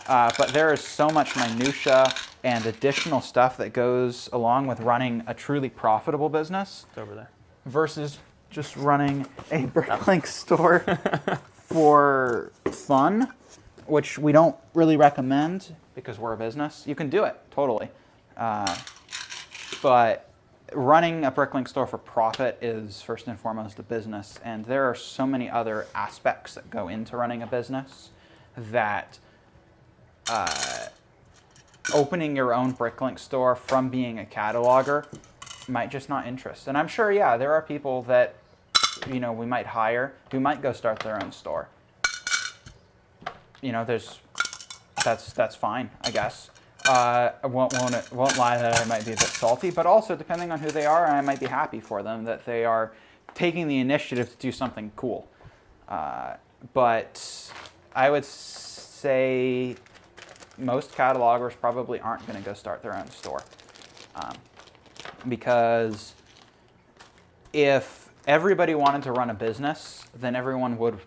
But there is so much minutia and additional stuff that goes along with running a truly profitable business. It's over there. Versus just running a BrickLink store for fun, which we don't really recommend because we're a business. You can do it, totally. But running a BrickLink store for profit is first and foremost a business, and there are so many other aspects that go into running a business that opening your own BrickLink store from being a cataloger might just not interest. And I'm sure, yeah, there are people that, you know, we might hire who might go start their own store. You know, that's fine, I guess. I won't lie that I might be a bit salty, but also depending on who they are, I might be happy for them that they are taking the initiative to do something cool. But I would say most catalogers probably aren't going to go start their own store. Because if everybody wanted to run a business, then everyone would,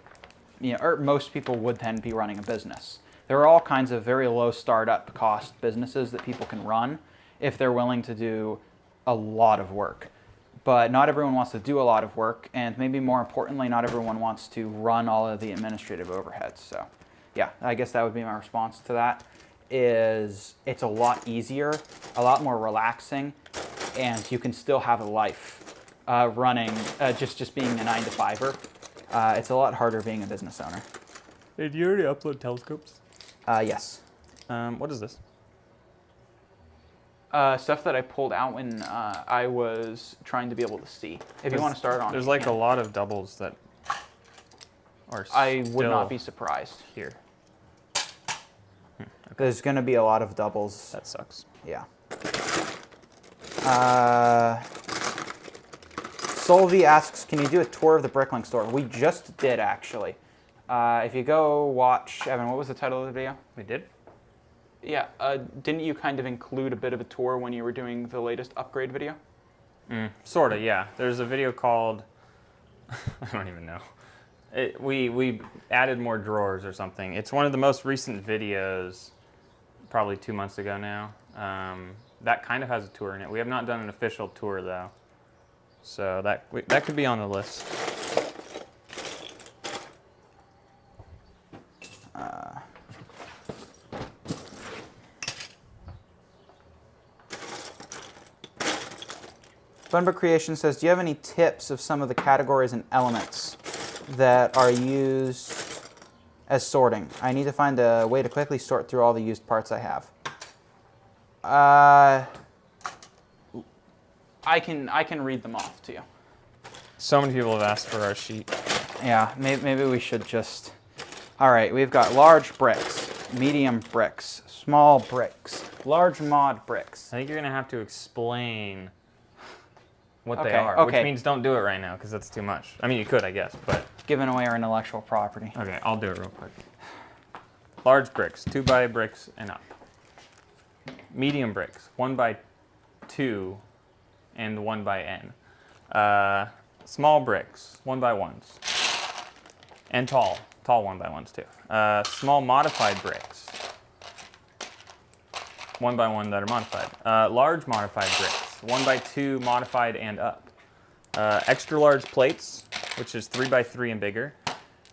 you know, or most people would then be running a business. There are all kinds of very low startup cost businesses that people can run if they're willing to do a lot of work. But not everyone wants to do a lot of work, and maybe more importantly, not everyone wants to run all of the administrative overheads. So yeah, I guess that would be my response to that. is it's a lot easier, a lot more relaxing, and you can still have a life running, just being a 9-to-5er. It's a lot harder being a business owner. Did you already upload telescopes? Yes. What is this? Stuff that I pulled out when I was trying to be able to see. If you want to start on, there's like a lot of doubles that are. I would not be surprised. Here. Okay. There's going to be a lot of doubles. That sucks. Yeah. Solvi asks, can you do a tour of the BrickLink store? We just did, actually. If you go watch, Evan, what was the title of the video? We did? Yeah. Didn't you kind of include a bit of a tour when you were doing the latest upgrade video? Sort of, yeah. There's a video called, I don't even know. We added more drawers or something. It's one of the most recent videos, probably 2 months ago now. That kind of has a tour in it. We have not done an official tour though. So that could be on the list. Funbook Creation says, do you have any tips of some of the categories and elements that are used as sorting? I need to find a way to quickly sort through all the used parts I have. I can read them off to you. So many people have asked for our sheet. Yeah, maybe we should just... All right, we've got large bricks, medium bricks, small bricks, large mod bricks. I think you're going to have to explain what they Okay, are, okay. which means don't do it right now because that's too much. I mean, you could, I guess, but... Giving away our intellectual property. Okay, I'll do it real quick. Large bricks, 2x bricks and up. Medium bricks, 1x2 and 1x n. Small bricks, 1x1s. And tall 1x1s too. Small modified bricks, 1x1 that are modified. Large modified bricks, 1x2 modified and up. Extra large plates, which is 3x3 and bigger.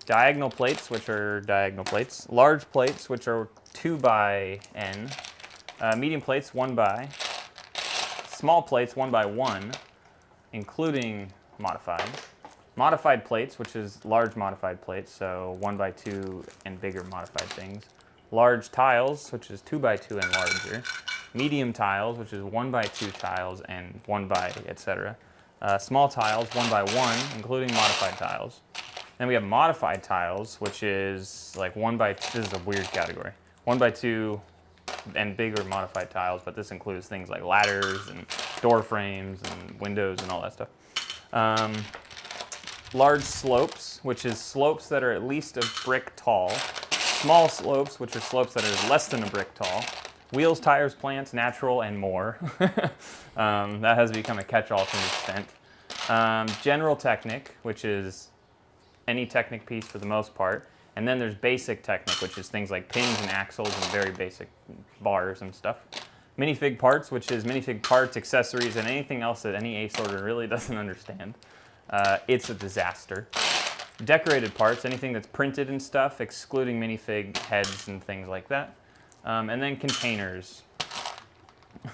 Diagonal plates, which are diagonal plates. Large plates, which are 2x(n). Medium plates, 1x. Small plates, 1x1, including modified. Modified plates, which is large modified plates, so 1x2 and bigger modified things. Large tiles, which is 2x2 and larger. Medium tiles, which is 1x2 tiles and 1x, etc. Small tiles, 1x1, including modified tiles. Then we have modified tiles, which is like 1x, this is a weird category. 1x2 and bigger modified tiles, but this includes things like ladders and door frames and windows and all that stuff. Large slopes, which is slopes that are at least a brick tall. Small slopes, which are slopes that are less than a brick tall. Wheels, tires, plants, natural, and more. That has become a catch-all to an extent. General Technic, which is any Technic piece for the most part. And then there's Basic Technic, which is things like pins and axles and very basic bars and stuff. Minifig Parts, which is minifig parts, accessories, and anything else that any ace order really doesn't understand. It's a disaster. Decorated parts, anything that's printed and stuff, excluding minifig heads and things like that. And then containers,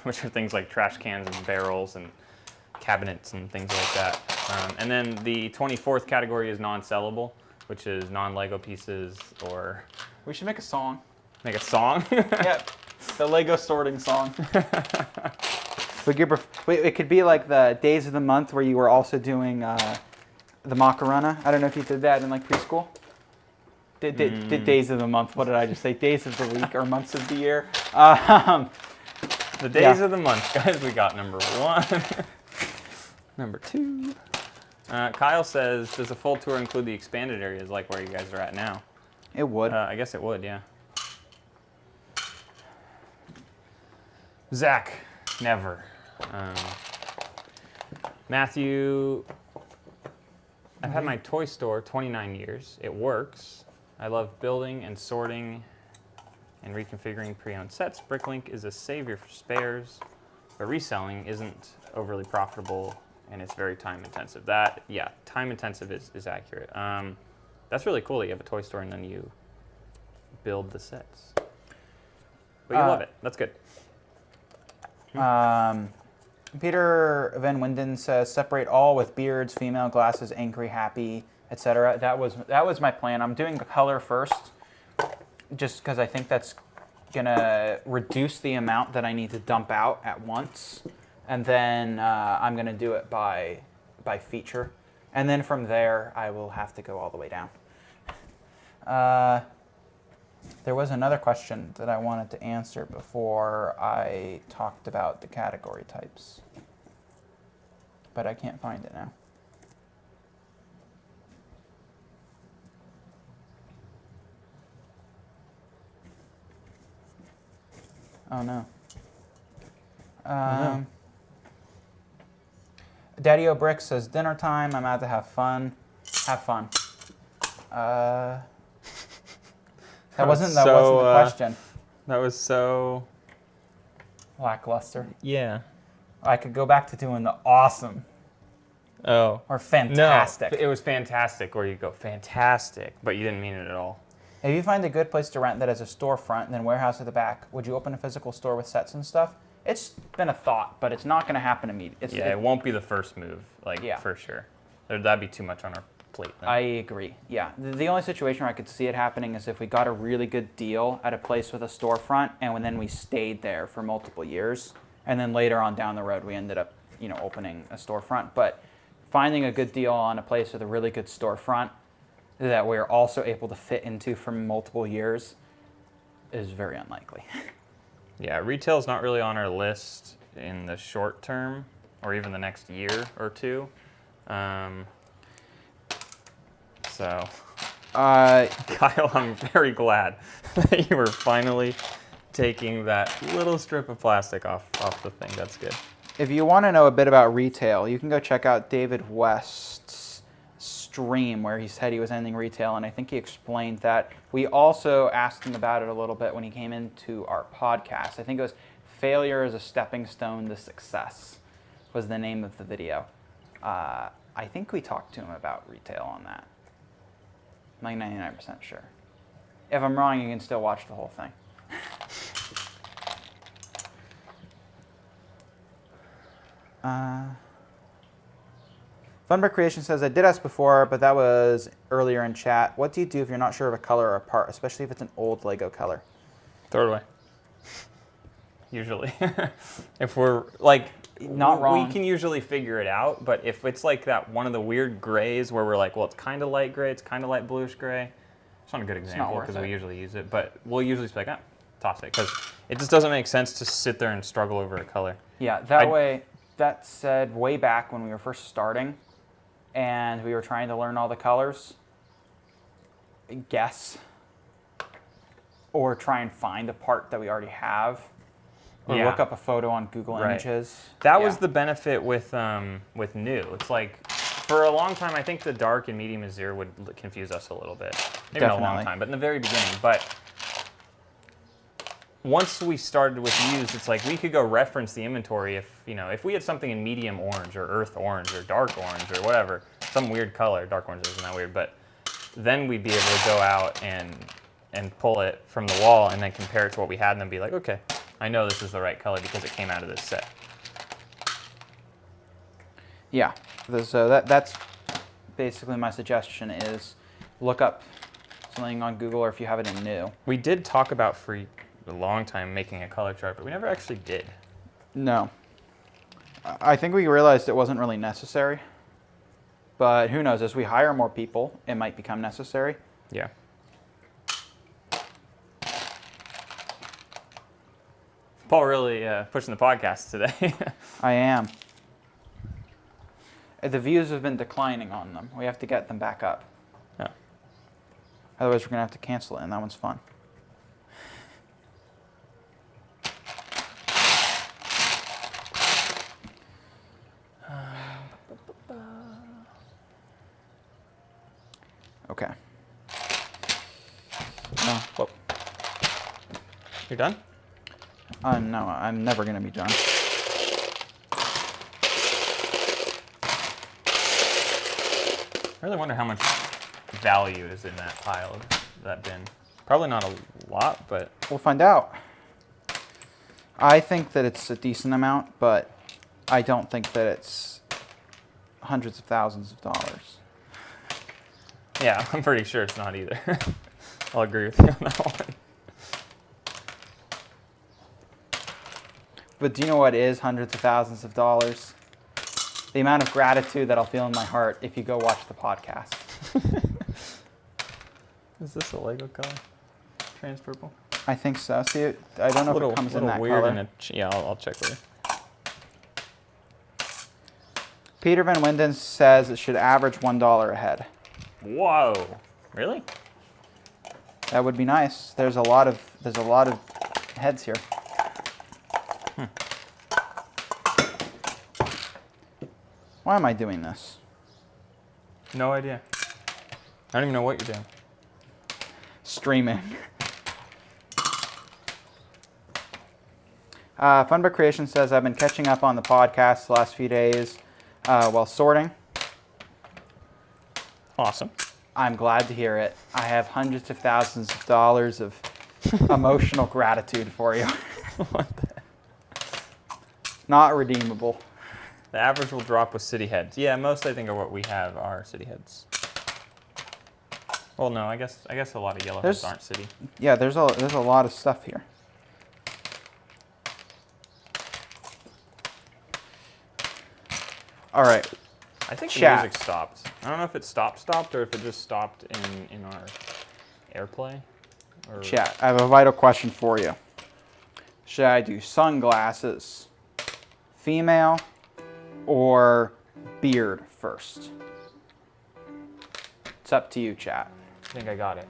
which are things like trash cans and barrels and cabinets and things like that. And then the 24th category is non-sellable, which is non-Lego pieces or... We should make a song. Make a song? Yep, the Lego sorting song. It could be like the days of the month where you were also doing the Macarena. I don't know if you did that in like preschool. Did days of the month. What did I just say? Days of the week or months of the year. The days of the month, guys. We got number 1. Number 2. Kyle says, does a full tour include the expanded areas like where you guys are at now? It would. I guess it would, yeah. Zach, never. Matthew, I've had my toy store 29 years. It works. I love building and sorting and reconfiguring pre-owned sets. BrickLink is a savior for spares, but reselling isn't overly profitable and it's very time intensive. Yeah, time intensive is accurate. That's really cool that you have a toy store and then you build the sets. but you love it. That's good. Peter Van Winden says, separate all with beards, female, glasses, angry, happy, etc. That was my plan. I'm doing the color first, just because I think that's gonna reduce the amount that I need to dump out at once, and then I'm gonna do it by feature, and then from there I will have to go all the way down. There was another question that I wanted to answer before I talked about the category types, but I can't find it now. Oh no. Daddy O'Brick says, dinner time, I'm out to have fun. Have fun. That wasn't the question. That was so lackluster. Yeah. I could go back to doing the awesome. Oh. Or fantastic. No, it was fantastic, or you go fantastic, but you didn't mean it at all. If you find a good place to rent that has a storefront and then warehouse at the back, would you open a physical store with sets and stuff? It's been a thought, but it's not going to happen immediately. It won't be the first move, for sure. That'd be too much on our plate. Then. I agree, yeah. The only situation where I could see it happening is if we got a really good deal at a place with a storefront, and then we stayed there for multiple years, and then later on down the road we ended up, opening a storefront. But finding a good deal on a place with a really good storefront that we're also able to fit into for multiple years is very unlikely. Yeah, retail's not really on our list in the short term or even the next year or two. So, Kyle, I'm very glad that you were finally taking that little strip of plastic off the thing. That's good. If you want to know a bit about retail, you can go check out David West's stream where he said he was ending retail, and I think he explained that. We also asked him about it a little bit when he came into our podcast. I think it was Failure is a Stepping Stone to Success was the name of the video. I think we talked to him about retail on that. I'm like 99% sure. If I'm wrong, you can still watch the whole thing. Funbird Creation says, I did ask before, but that was earlier in chat. What do you do if you're not sure of a color or a part, especially if it's an old Lego color? Throw it away. Usually. If we're like, not wrong. We can usually figure it out, but if it's like that one of the weird grays where we're like, well, it's kind of light gray, it's kind of light bluish gray. It's not a good example because we usually use it, but we'll usually just be like, toss it, because it just doesn't make sense to sit there and struggle over a color. Yeah, that way, that said, way back when we were first starting and we were trying to learn all the colors, guess, or try and find a part that we already have, or look up a photo on Google Images. That was the benefit with new. It's like, for a long time, I think the dark and medium azure would confuse us a little bit. Maybe not a long time, but in the very beginning. But once we started with used, it's like we could go reference the inventory if we had something in medium orange or earth orange or dark orange or whatever, some weird color. Dark orange isn't that weird, but then we'd be able to go out and pull it from the wall and then compare it to what we had and then be like, okay, I know this is the right color because it came out of this set. Yeah, so that's basically my suggestion is look up something on Google or if you have it in new. We did talk about for a long time making a color chart, but we never actually did. No. I think we realized it wasn't really necessary, but who knows, as we hire more people, it might become necessary. Yeah. Paul really pushing the podcast today. I am. The views have been declining on them. We have to get them back up. Yeah. Otherwise, we're going to have to cancel it, and that one's fun. Okay. Oh, whoop. You're done? No, I'm never going to be done. I really wonder how much value is in that pile, that bin. Probably not a lot, but... We'll find out. I think that it's a decent amount, but I don't think that it's hundreds of thousands of dollars. Yeah, I'm pretty sure it's not either. I'll agree with you on that one. But do you know what is hundreds of thousands of dollars? The amount of gratitude that I'll feel in my heart if you go watch the podcast. Is this a Lego color? Trans purple? I think so. See, I don't know if it comes in that weird color. Yeah, I'll check later. Peter Van Winden says it should average $1 a head. Whoa! Really? That would be nice. There's a lot of heads here. Why am I doing this? No idea. I don't even know what you're doing. Streaming. Funbook Creation says, I've been catching up on the podcast the last few days while sorting. Awesome. I'm glad to hear it. I have hundreds of thousands of dollars of emotional gratitude for you. What the? Not redeemable. The average will drop with city heads. Yeah, most I think of what we have are city heads. Well, no, I guess a lot of yellow heads aren't city. Yeah, there's a lot of stuff here. All right. I think Chat. the music stopped. I don't know if it stopped or if it just stopped in our AirPlay. Or... Chat, I have a vital question for you. Should I do sunglasses, female, or beard first? It's up to you, chat. I think I got it.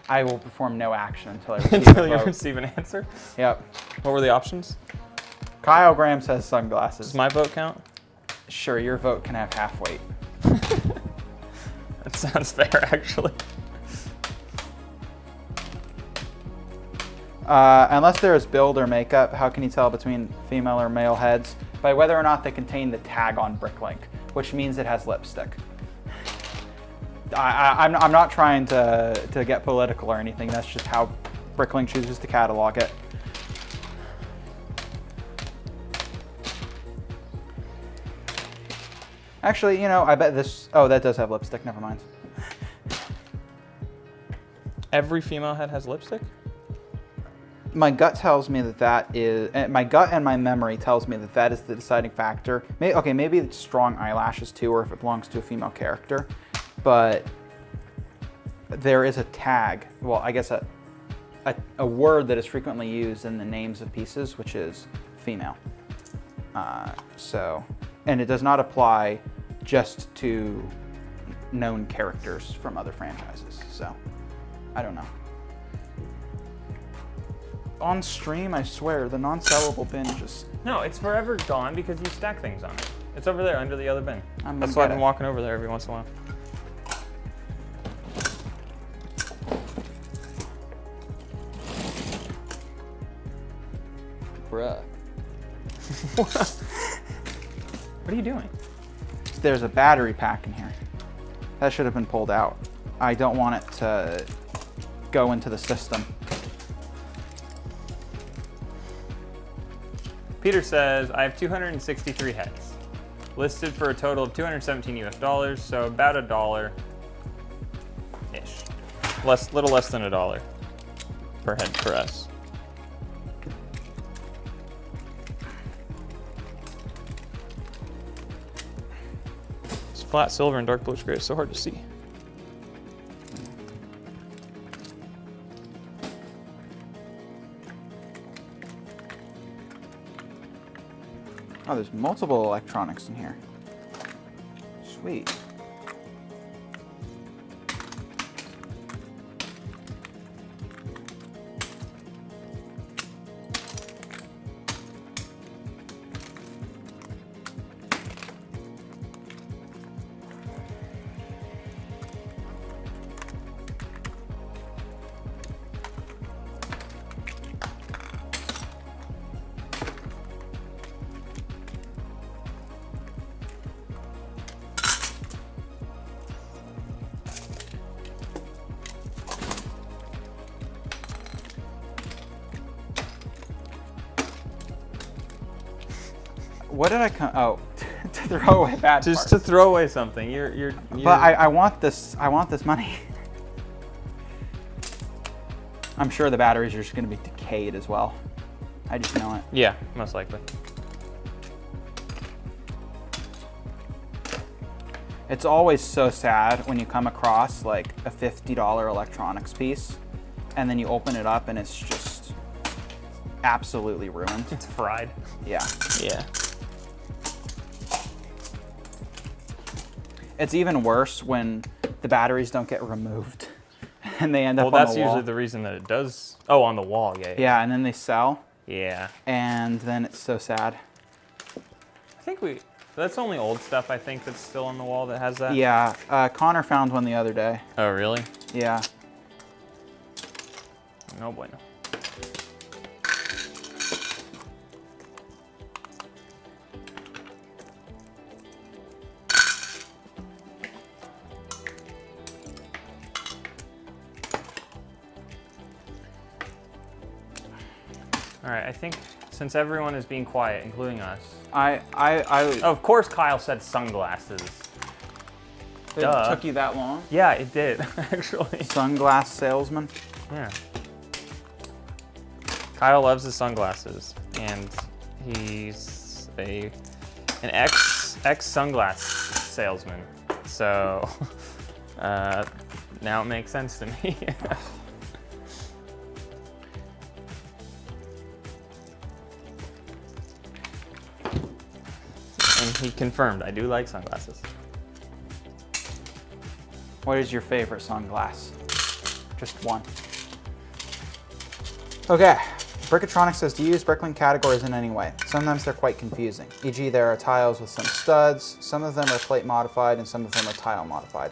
I will perform no action until I receive Until a you vote. receive an answer? Yep. What were the options? Kyle Graham says sunglasses. Does my vote count? Sure, your vote can have half weight. That sounds fair, actually. Unless there is build or makeup, how can you tell between female or male heads? By whether or not they contain the tag on BrickLink, which means it has lipstick. I'm not trying to get political or anything. That's just how BrickLink chooses to catalog it. Actually, you know, I bet this... Oh, that does have lipstick. Never mind. Every female head has lipstick? My gut tells me that is... My gut and my memory tells me that is the deciding factor. Maybe it's strong eyelashes too, or if it belongs to a female character. But there is a tag. Well, I guess a word that is frequently used in the names of pieces, which is female. And it does not apply just to known characters from other franchises. So, I don't know. On stream, I swear, the non-sellable bin just... No, it's forever gone because you stack things on it. It's over there under the other bin. That's why I've been walking over there every once in a while. Bruh. What are you doing? There's a battery pack in here. That should have been pulled out. I don't want it to go into the system. Peter says, I have 263 heads, listed for a total of 217 US dollars, so about $1-ish. Little less than $1 per head for us. It's flat silver and dark bluish gray, it's so hard to see. Oh, there's multiple electronics in here. Sweet. What did I come? Oh, to throw away bad Just parts. to throw away something. You're But I want this. I want this money. I'm sure the batteries are just going to be decayed as well. I just know it. Yeah, most likely. It's always so sad when you come across like a $50 electronics piece and then you open it up and it's just absolutely ruined. It's fried. Yeah. Yeah. It's even worse when the batteries don't get removed and they end up on Well, that's the wall. usually the reason that it does. Oh, on the wall, yeah. Yeah, and then they sell. Yeah. And then it's so sad. I think that's only old stuff, I think, that's still on the wall that has that. Yeah, Connor found one the other day. Oh, really? Yeah. No bueno. All right, I think since everyone is being quiet, including us. Of course, Kyle said sunglasses. It Duh. took you that long? Yeah, it did, actually. Sunglass salesman? Yeah. Kyle loves his sunglasses, and he's an ex sunglass salesman. So now it makes sense to me. And he confirmed, I do like sunglasses. What is your favorite sunglass? Just one. Okay. Brickotronics says, do you use BrickLink categories in any way? Sometimes they're quite confusing. E.g., there are tiles with some studs, some of them are plate modified, and some of them are tile modified.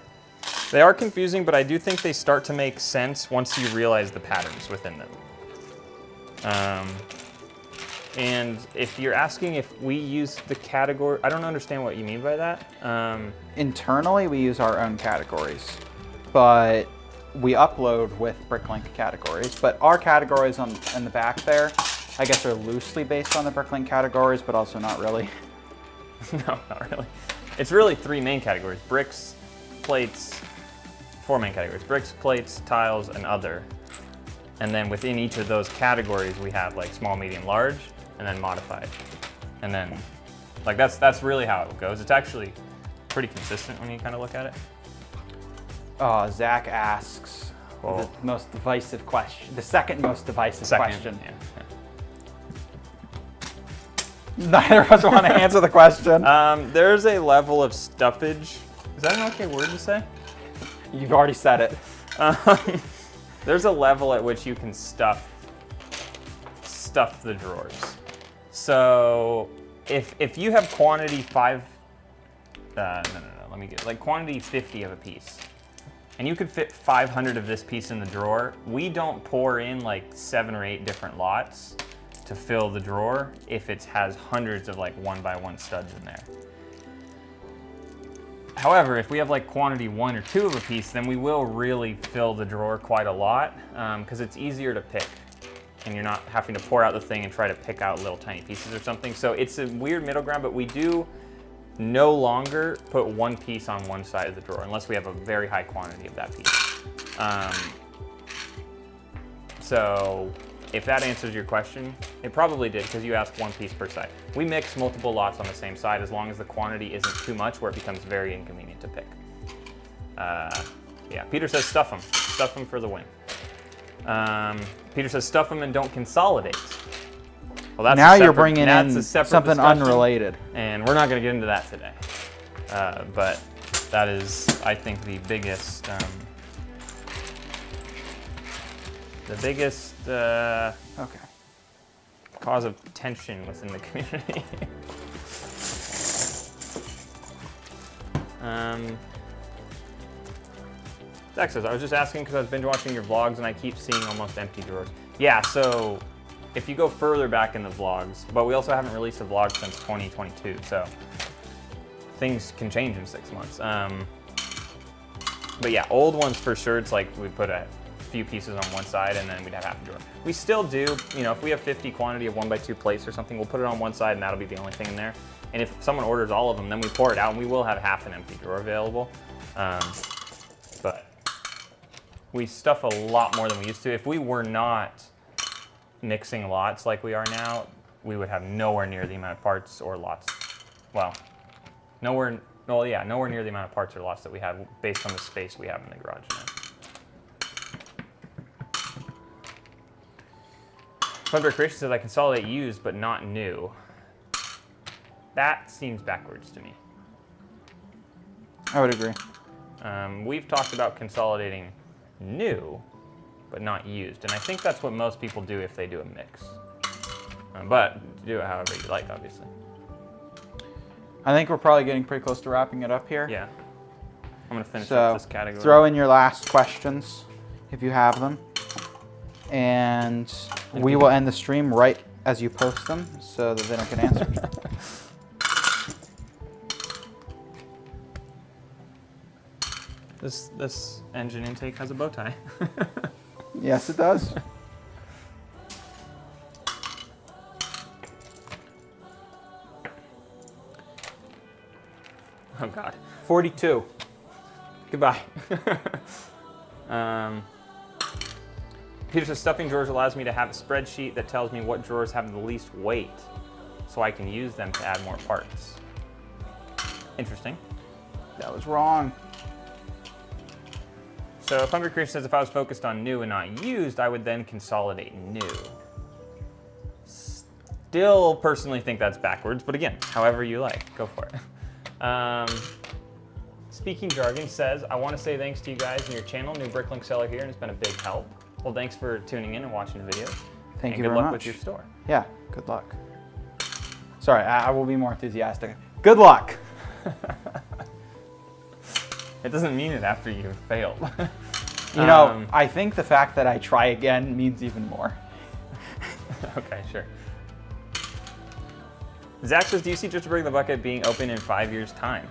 They are confusing, but I do think they start to make sense once you realize the patterns within them. And if you're asking if we use the category, I don't understand what you mean by that. Internally, we use our own categories, but we upload with BrickLink categories. But our categories in the back there, I guess, are loosely based on the BrickLink categories, but also not really. No, not really. It's really three main categories: bricks, plates, four main categories: bricks, plates, tiles, and other. And then within each of those categories, we have like small, medium, large, and then modified. And then, like, that's really how it goes. It's actually pretty consistent when you kind of look at it. Zach asks the most divisive question, the second most divisive question. Yeah. Neither of us want to answer the question. There's a level of stuffage. Is that an okay word to say? You've already said it. There's a level at which you can stuff the drawers. So if you have quantity quantity 50 of a piece, and you could fit 500 of this piece in the drawer, we don't pour in like 7 or 8 different lots to fill the drawer if it has hundreds of like 1x1 studs in there. However, if we have like quantity 1 or 2 of a piece, then we will really fill the drawer quite a lot because it's easier to pick and you're not having to pour out the thing and try to pick out little tiny pieces or something. So it's a weird middle ground, but we do no longer put one piece on one side of the drawer unless we have a very high quantity of that piece. So if that answers your question, it probably did because you asked one piece per side. We mix multiple lots on the same side as long as the quantity isn't too much where it becomes very inconvenient to pick. Yeah, Peter says stuff them. Stuff them for the win. Peter says stuff them and don't consolidate. Well, that's now you're bringing in something unrelated. And we're not going to get into that today. But that is, I think, the biggest cause of tension within the community. Zach says, I was just asking because I've been watching your vlogs and I keep seeing almost empty drawers. Yeah, so if you go further back in the vlogs, but we also haven't released a vlog since 2022, so things can change in 6 months. But yeah, old ones for sure, it's like we put a few pieces on one side and then we'd have half a drawer. We still do, you know, if we have 50 quantity of 1x2 plates or something, we'll put it on one side and that'll be the only thing in there. And if someone orders all of them, then we pour it out, and we will have half an empty drawer available. But we stuff a lot more than we used to. If we were not mixing lots like we are now, we would have nowhere near the amount of parts or lots. Well, nowhere near the amount of parts or lots that we have based on the space we have in the garage now. Funberg Creation says, I consolidate used but not new. That seems backwards to me. I would agree. We've talked about consolidating new, but not used. And I think that's what most people do if they do a mix. But do it however you like, obviously. I think we're probably getting pretty close to wrapping it up here. Yeah. I'm going to finish up this category. Throw in your last questions if you have them. And we will end the stream right as you post them so that they don't get answered. This engine intake has a bow tie. Yes, it does. Oh God. 42. Goodbye. Peter says, stuffing drawers allows me to have a spreadsheet that tells me what drawers have the least weight, so I can use them to add more parts. Interesting. That was wrong. So Funberg Creation says, if I was focused on new and not used, I would then consolidate new. Still personally think that's backwards, but again, however you like, go for it. Speaking Jargon says, I want to say thanks to you guys and your channel, new BrickLink seller here, and it's been a big help. Well, thanks for tuning in and watching the video. Thank you very much. Good luck with your much. store. Yeah, good luck. Sorry, I will be more enthusiastic. Good luck. It doesn't mean it after you failed. You know, I think the fact that I try again means even more. Okay, sure. Zach says, do you see Just to Bring the Bucket being open in 5 years' time?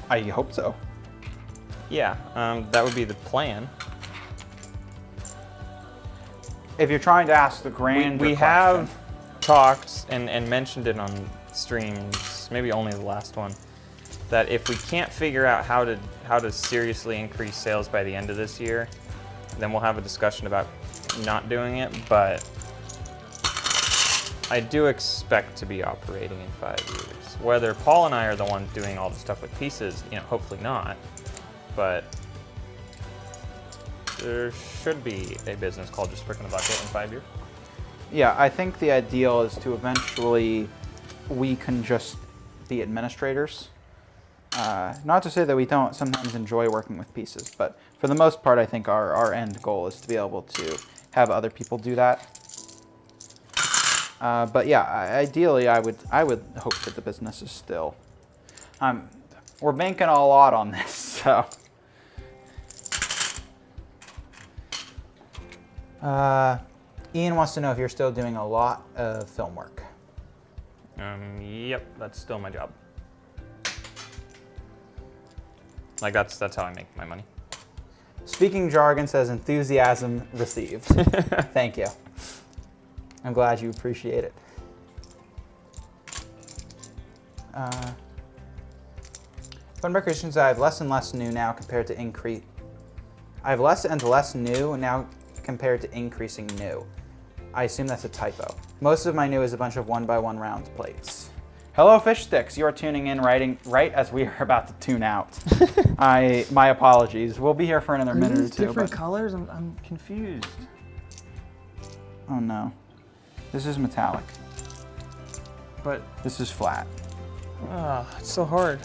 I hope so. Yeah, that would be the plan. If you're trying to ask the grand we have talked and mentioned it on streams, maybe only the last one, that if we can't figure out how to seriously increase sales by the end of this year, then we'll have a discussion about not doing it, but I do expect to be operating in 5 years. Whether Paul and I are the ones doing all the stuff with pieces, you know, hopefully not, but there should be a business called Just Brick in the Bucket in 5 years. Yeah, I think the ideal is to eventually we can just be administrators. Not to say that we don't sometimes enjoy working with pieces, but for the most part, I think our end goal is to be able to have other people do that. But yeah, ideally, I would hope that the business is still. We're banking a lot on this, so. Ian wants to know if you're still doing a lot of film work. Yep, that's still my job. Like that's how I make my money. Speaking Jargon says enthusiasm received. Thank you. I'm glad you appreciate it. Funberg Creation says I have less and less new now compared to increase. I have less and less new now compared to increasing new. I assume that's a typo. Most of my new is a bunch of 1x1 round plates. Hello, fish sticks. You are tuning in right as we are about to tune out. My apologies. We'll be here for another minute or two. Different colors? I'm confused. Oh no. This is metallic. But this is flat. It's so hard.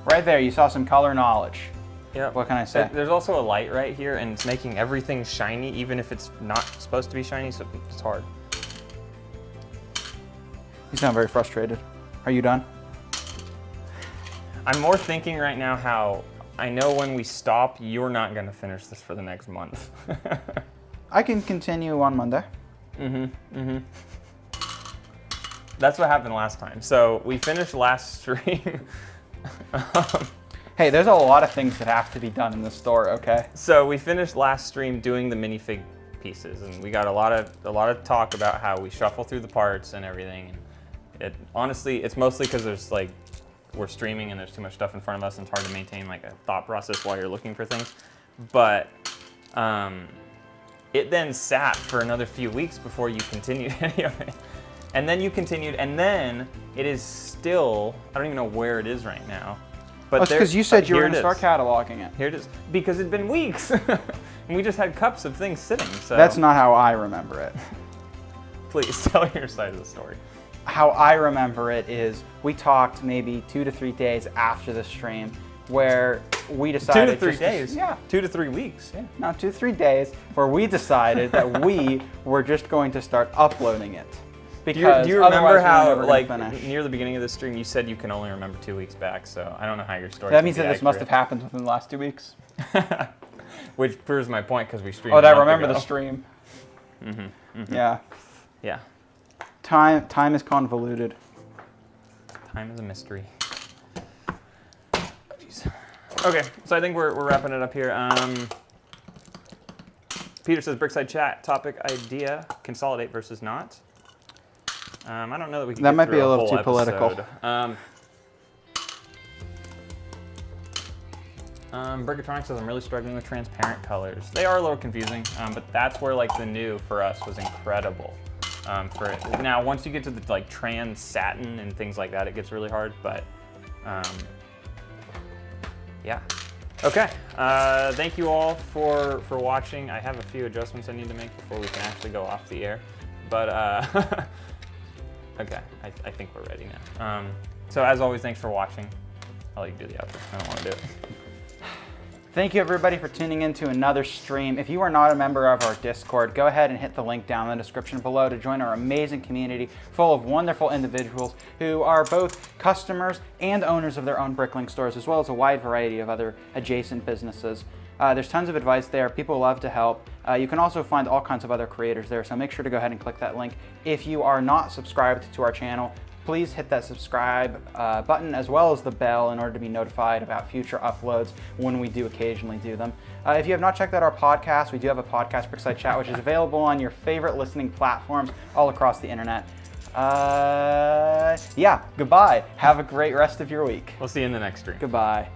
Right there, you saw some color knowledge. Yeah. What can I say? There's also a light right here, and it's making everything shiny, even if it's not supposed to be shiny, so it's hard. You sound very frustrated. Are you done? I'm more thinking right now how I know when we stop, you're not going to finish this for the next month. I can continue on Monday. That's what happened last time. So we finished last stream. Hey, there's a lot of things that have to be done in the store, okay? So we finished last stream doing the minifig pieces, and we got a lot of talk about how we shuffle through the parts and everything. And honestly, it's mostly because there's like we're streaming and there's too much stuff in front of us, and it's hard to maintain like a thought process while you're looking for things. But it then sat for another few weeks before you continued any of it. And then you continued, and then it is still, I don't even know where it is right now. But it's because you said you were going to start is. cataloging it. Here it is. Because it'd been weeks. And we just had cups of things sitting. So That's not how I remember it. Please tell your side of the story. How I remember it is we talked maybe 2 to 3 days after the stream where we decided 2 to 3 days? Yeah. 2 to 3 weeks, yeah. No, 2 to 3 days where we decided that we were just going to start uploading it. Because do you remember how, like, finish. near the beginning of the stream, you said you can only remember 2 weeks back, so I don't know how your story That means that this must have happened within the last 2 weeks. Which proves my point, because we streamed Oh, a I month remember ago. the stream. Mm-hmm. Yeah. Yeah. Time is convoluted. Time is a mystery. Oh, jeez. Okay, so I think we're wrapping it up here. Peter says, Brickside chat, topic idea, consolidate versus not. I don't know that we can That get might be through a little whole too political. episode. Brickatronic says, I'm really struggling with transparent colors. They are a little confusing, but that's where like the new for us was incredible. For it. Now, once you get to the like trans satin and things like that, it gets really hard, but yeah. Okay, thank you all for watching. I have a few adjustments I need to make before we can actually go off the air, but okay, I think we're ready now. So as always, thanks for watching. I'll let you do the outro. I don't want to do it. Thank you everybody for tuning in to another stream. If you are not a member of our Discord, go ahead and hit the link down in the description below to join our amazing community full of wonderful individuals who are both customers and owners of their own BrickLink stores, as well as a wide variety of other adjacent businesses. There's tons of advice there. People love to help. You can also find all kinds of other creators there, so make sure to go ahead and click that link. If you are not subscribed to our channel, please hit that subscribe button as well as the bell in order to be notified about future uploads when we do occasionally do them. If you have not checked out our podcast, we do have a podcast, Brickside Chat, which is available on your favorite listening platforms all across the internet. Yeah, goodbye. Have a great rest of your week. We'll see you in the next stream. Goodbye.